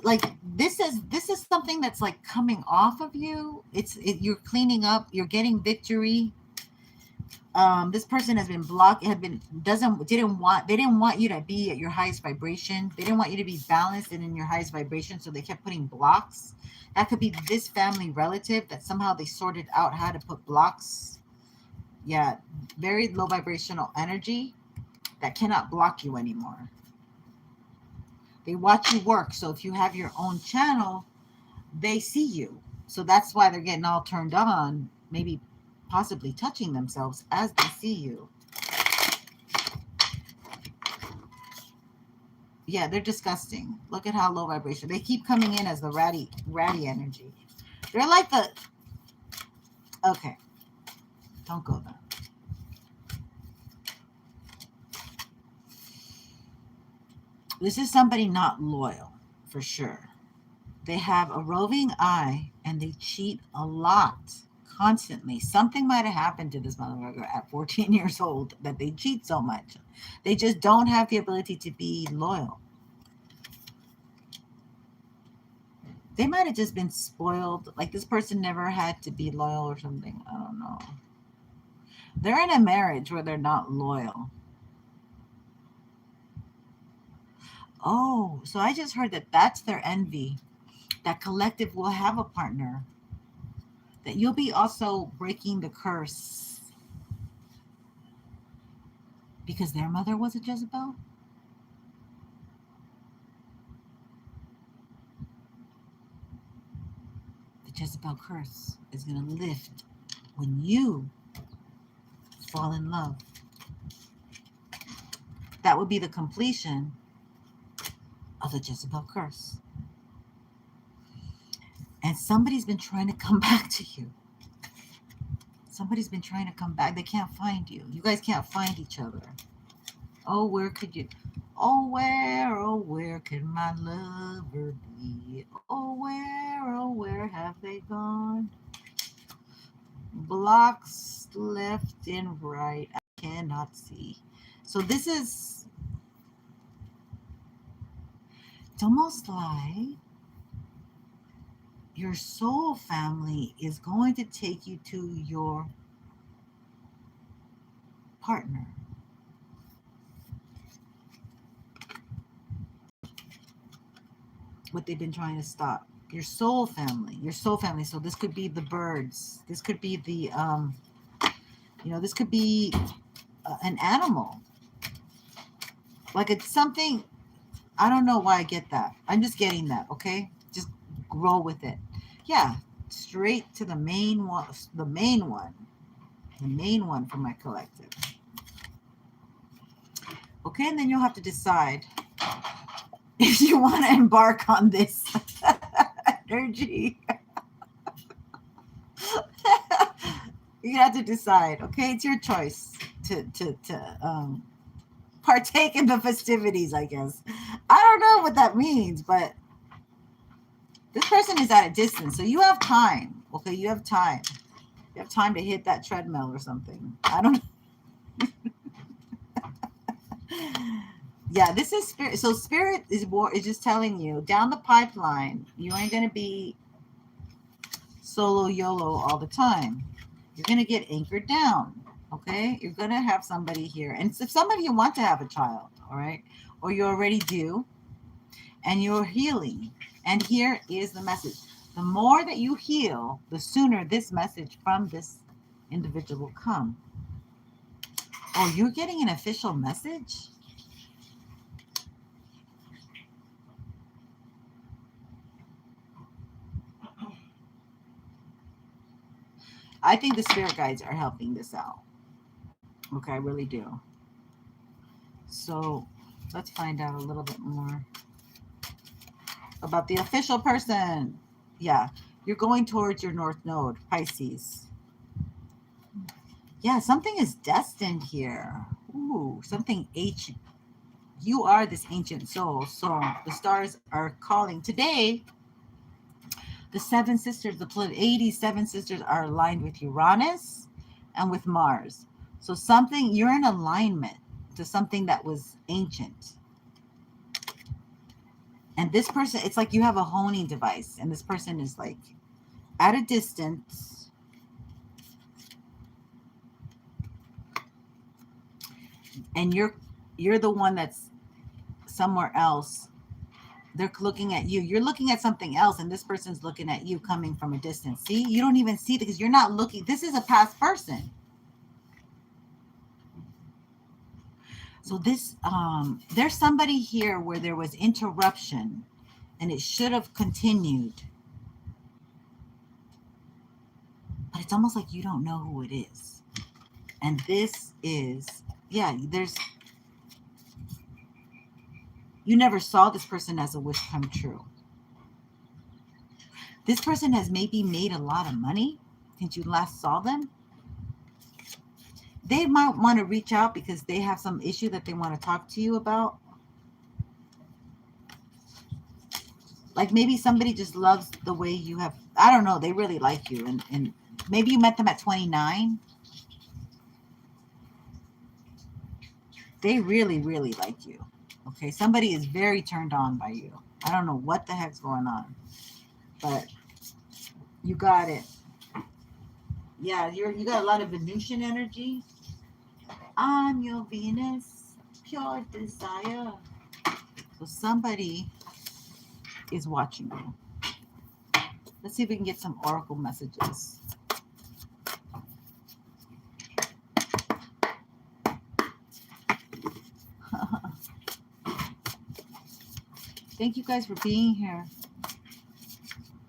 something that's like coming off of you. You're cleaning up. You're getting victory. This person has been blocked. They didn't want you to be at your highest vibration. They didn't want you to be balanced and in your highest vibration. So they kept putting blocks. That could be this family relative that somehow they sorted out how to put blocks. Yeah, very low vibrational energy that cannot block you anymore. They watch you work. So if you have your own channel, they see you. So that's why they're getting all turned on, maybe possibly touching themselves as they see you. Yeah, they're disgusting. Look at how low vibration. They keep coming in as the ratty energy. They're like the... Okay. Don't go there. This is somebody not loyal, for sure. They have a roving eye and they cheat a lot, constantly. Something might have happened to this motherfucker at 14 years old that they cheat so much. They just don't have the ability to be loyal. They might have just been spoiled. Like this person never had to be loyal or something. I don't know. They're in a marriage where they're not loyal. Oh, so I just heard that that's their envy. That collective will have a partner. That you'll be also breaking the curse. Because their mother was a Jezebel? The Jezebel curse is going to lift when you fall in love. That would be the completion of the Jezebel curse. And somebody's been trying to come back to you. Somebody's been trying to come back. They can't find you. You guys can't find each other. Oh, where could you? Oh, where could my lover be? Oh, where have they gone? blocks left and right. I cannot see. So this is, it's almost like your soul family is going to take you to your partner. What they've been trying to stop. Your soul family. Your soul family. So this could be the birds. This could be the, this could be an animal. Like it's something, I don't know why I get that. I'm just getting that, okay? Just roll with it. Yeah, straight to the main one, the main one for my collective. Okay, and then you'll have to decide if you want to embark on this energy. You have to decide, okay? It's your choice to partake in the festivities, I guess. I don't know what that means, but this person is at a distance, so you have time. Okay, you have time. You have time to hit that treadmill or something. I don't know. Yeah, this is spirit. So spirit is just telling you down the pipeline, you ain't going to be solo YOLO all the time. You're going to get anchored down. Okay, you're going to have somebody here. And if some of you want to have a child, all right, or you already do, and you're healing. And here is the message. The more that you heal, the sooner this message from this individual will come. Oh, you're getting an official message? I think the spirit guides are helping this out. Okay, I really do. So let's find out a little bit more about the official person. Yeah, you're going towards your North Node, Pisces. Yeah, something is destined here. Ooh, something ancient. You are this ancient soul. So the stars are calling. Today, the seven sisters, the Pleiades seven sisters are aligned with Uranus and with Mars. So something, you're in alignment to something that was ancient. And this person, it's like you have a honing device, and this person is like at a distance. And you're the one that's somewhere else. They're looking at you. You're looking at something else, and this person's looking at you coming from a distance. See, you don't even see it because you're not looking. This is a past person. So this, there's somebody here where there was interruption, and it should have continued. But it's almost like you don't know who it is. And this is, yeah, you never saw this person as a wish come true. This person has maybe made a lot of money since you last saw them. They might want to reach out because they have some issue that they want to talk to you about. Like maybe somebody just loves the way you have, I don't know, they really like you. And maybe you met them at 29. They really, really like you. Okay, somebody is very turned on by you. I don't know what the heck's going on, but you got it. Yeah, you got a lot of Venusian energy. I'm your Venus, pure desire. So somebody is watching you. Let's see if we can get some oracle messages. Thank you guys for being here.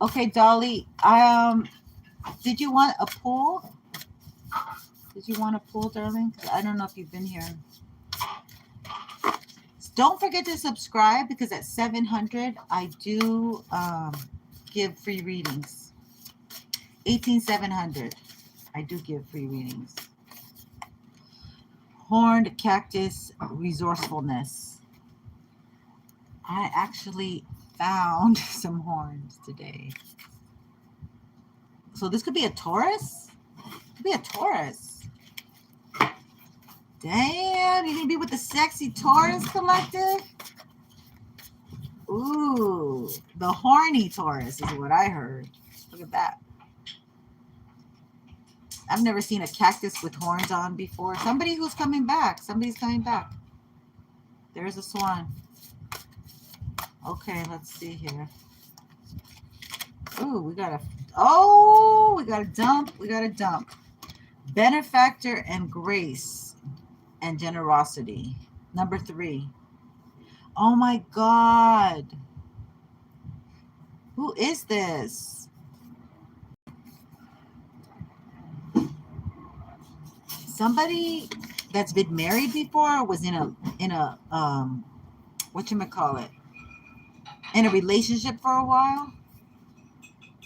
Okay, Dolly, did you want a pool? Did you want a pool, darling? I don't know if you've been here. Don't forget to subscribe because at 700, I do give free readings. 18700, I do give free readings. Horned cactus resourcefulness. I actually found some horns today. So this could be a Taurus. Could be a Taurus. Damn, you're gonna be with the sexy Taurus collective? Ooh, the horny Taurus is what I heard. Look at that. I've never seen a cactus with horns on before. Somebody who's coming back. Somebody's coming back. There's a swan. Okay, let's see here. Ooh, we got a dump. We got a dump. Benefactor and grace and generosity. Number 3. Oh my God. Who is this? Somebody that's been married before, was in a whatchamacallit, in a relationship for a while.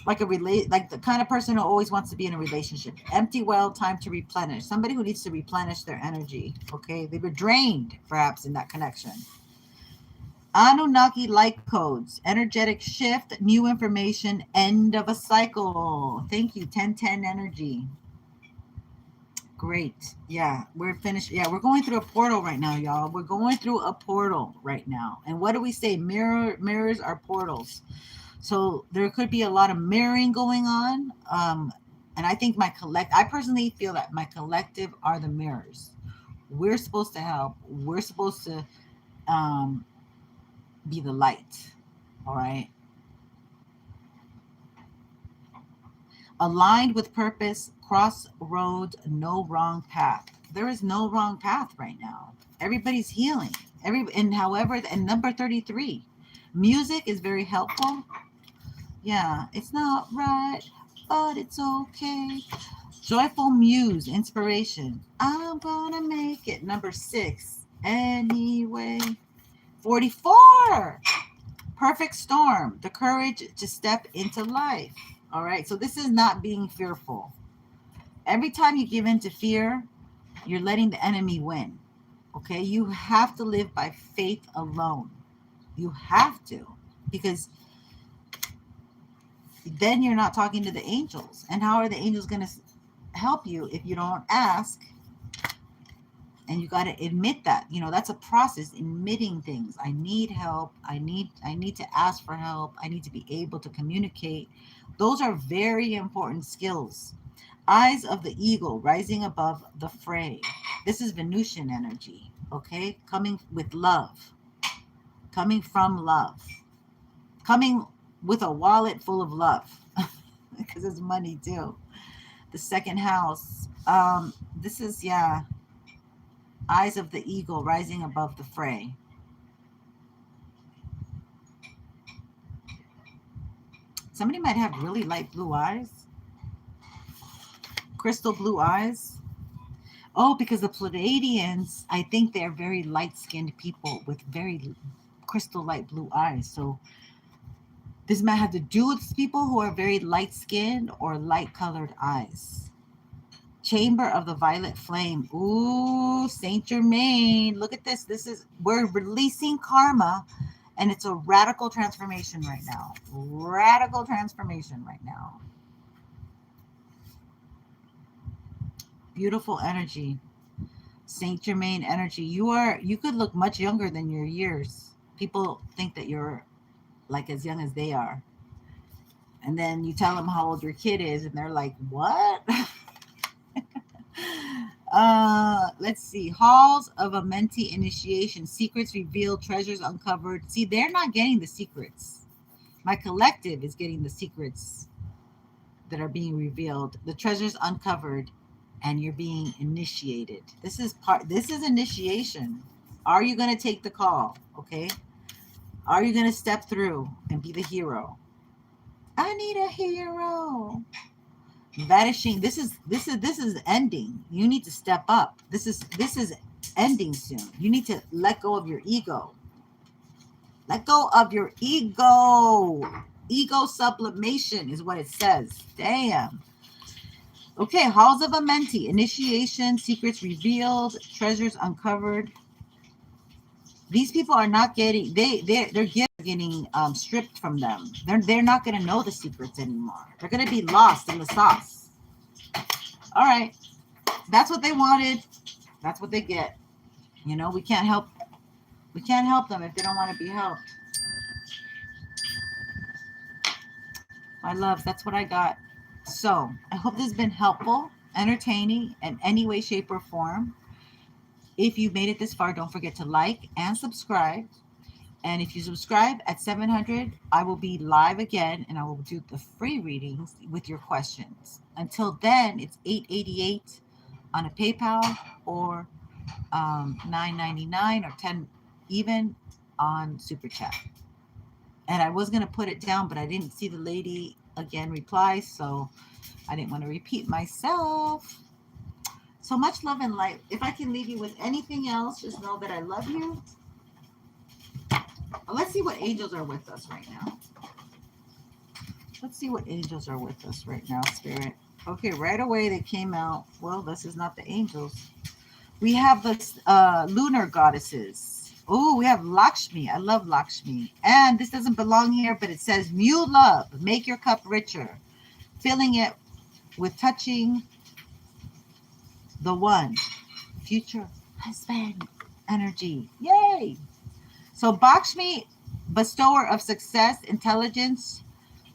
Like the kind of person who always wants to be in a relationship. Empty well, time to replenish. Somebody who needs to replenish their energy. Okay, they were drained perhaps in that connection. Anunnaki light codes, energetic shift, new information, end of a cycle. Thank you, 1010 energy. Great. Yeah, we're finished. Yeah, we're going through a portal right now, y'all. We're going through a portal right now. And what do we say? Mirrors are portals. So there could be a lot of mirroring going on. And I think I personally feel that my collective are the mirrors. We're supposed to help. We're supposed to be the light. All right. Aligned with purpose, crossroad, no wrong path. There is no wrong path right now. Everybody's healing. And number 33, music is very helpful. Yeah, it's not right, but it's okay. Joyful muse, inspiration. I'm gonna make it. Number 6, anyway. 44, perfect storm, the courage to step into life. All right, so this is not being fearful. Every time you give in to fear, you're letting the enemy win. Okay, you have to live by faith alone. You have to, because then you're not talking to the angels. And how are the angels going to help you if you don't ask? And you got to admit that. That's a process, admitting things. I need help. I need to ask for help. I need to be able to communicate. Those are very important skills. Eyes of the eagle rising above the fray. This is Venusian energy, okay? Coming with love. Coming from love. Coming with a wallet full of love. Because it's money too. The second house. This is, eyes of the eagle rising above the fray. Somebody might have really light blue eyes. Crystal blue eyes. Oh, because the Pleiadians, I think they're very light-skinned people with very crystal light blue eyes. So this might have to do with people who are very light-skinned or light-colored eyes. Chamber of the violet flame. Ooh, Saint Germain. Look at this. We're releasing karma, and it's a radical transformation right now. Radical transformation right now. Beautiful energy. Saint Germain energy. You could look much younger than your years. People think that you're like as young as they are. And then you tell them how old your kid is, and they're like, what? Let's see. Halls of a mentee initiation. Secrets revealed, treasures uncovered. See, they're not getting the secrets. My collective is getting the secrets that are being revealed. The treasures uncovered, and you're being initiated. This is initiation. Are you going to take the call? Okay. Are you going to step through and be the hero? I need a hero. Vanishing. This is ending. You need to step up. This is ending soon. You need to let go of your ego. Let go of your ego. Ego sublimation is what it says. Damn. Okay, halls of a mentee. Initiation, secrets revealed, treasures uncovered. These people are not getting, they're getting stripped from them. They're not going to know the secrets anymore. They're going to be lost in the sauce. All right. That's what they wanted. That's what they get. You know, we can't help them if they don't want to be helped. My loves, that's what I got. So I hope this has been helpful, entertaining in any way, shape, or form. If you made it this far, don't forget to like and subscribe. And if you subscribe at 700, I will be live again and I will do the free readings with your questions. Until then, it's $8.88 on a PayPal or $9.99 or 10 even on Super Chat. And I was going to put it down, but I didn't see the lady again reply, so I didn't want to repeat myself. So much love and light. If I can leave you with anything else, just know that I love you. Let's see what angels are with us right now. Let's see what angels are with us right now, Spirit. Okay, right away they came out. Well, this is not the angels. We have the lunar goddesses. Oh, we have Lakshmi. I love Lakshmi. And this doesn't belong here, but it says new love. Make your cup richer. Filling it with touching the one. Future husband energy. Yay. So Lakshmi, bestower of success, intelligence,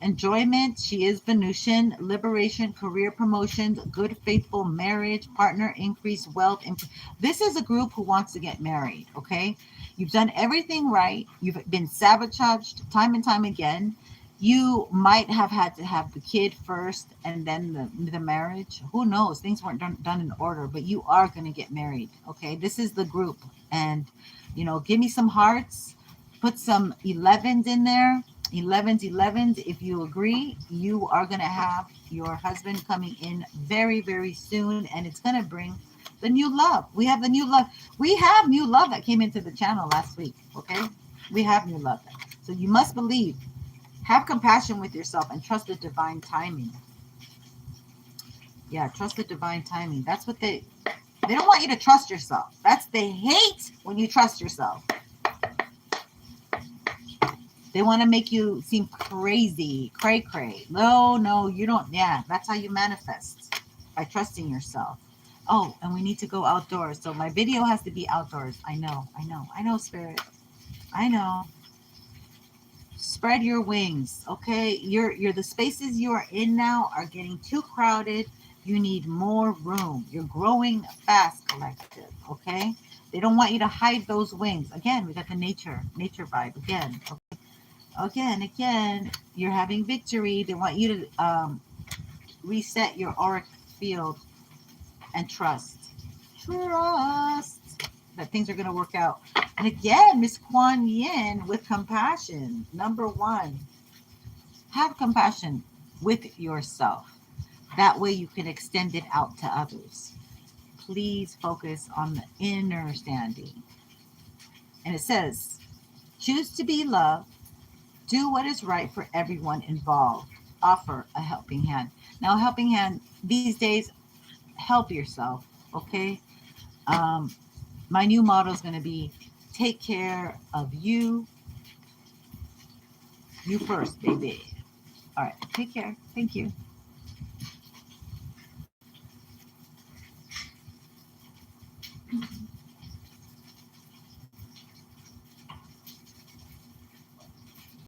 enjoyment. She is Venusian, liberation, career promotions, good, faithful marriage, partner, increase, wealth. This is a group who wants to get married, okay? You've done everything right. You've been sabotaged time and time again. You might have had to have the kid first and then the marriage. Who knows? Things weren't done in order, but you are going to get married, okay? This is the group. And, you know, give me some hearts. Put some 11s in there. 11s. If you agree, you are going to have your husband coming in very, very soon, and it's going to bring the new love. We have the new love. We have new love that came into the channel last week, okay? We have new love. So you must believe. Have compassion with yourself and trust the divine timing. Yeah, trust the divine timing. That's what they don't want you to trust yourself. They hate when you trust yourself. They want to make you seem crazy, cray. No, you don't. Yeah, that's how you manifest, by trusting yourself. Oh, and we need to go outdoors. So my video has to be outdoors. I know, Spirit. I know. Spread your wings, okay? You're the spaces you are in now are getting too crowded. You need more room. You're growing fast, collective, okay? They don't want you to hide those wings. Again, we got the nature vibe again. Okay? Again, you're having victory. They want you to reset your auric field and trust that things are going to work out. And again, Miss Kuan Yin with compassion. Number 1, have compassion with yourself. That way you can extend it out to others. Please focus on the inner standing. And it says, choose to be loved. Do what is right for everyone involved. Offer a helping hand. Now, a helping hand these days, help yourself, okay? My new motto is going to be, take care of you. You first, baby. All right. Take care. Thank you.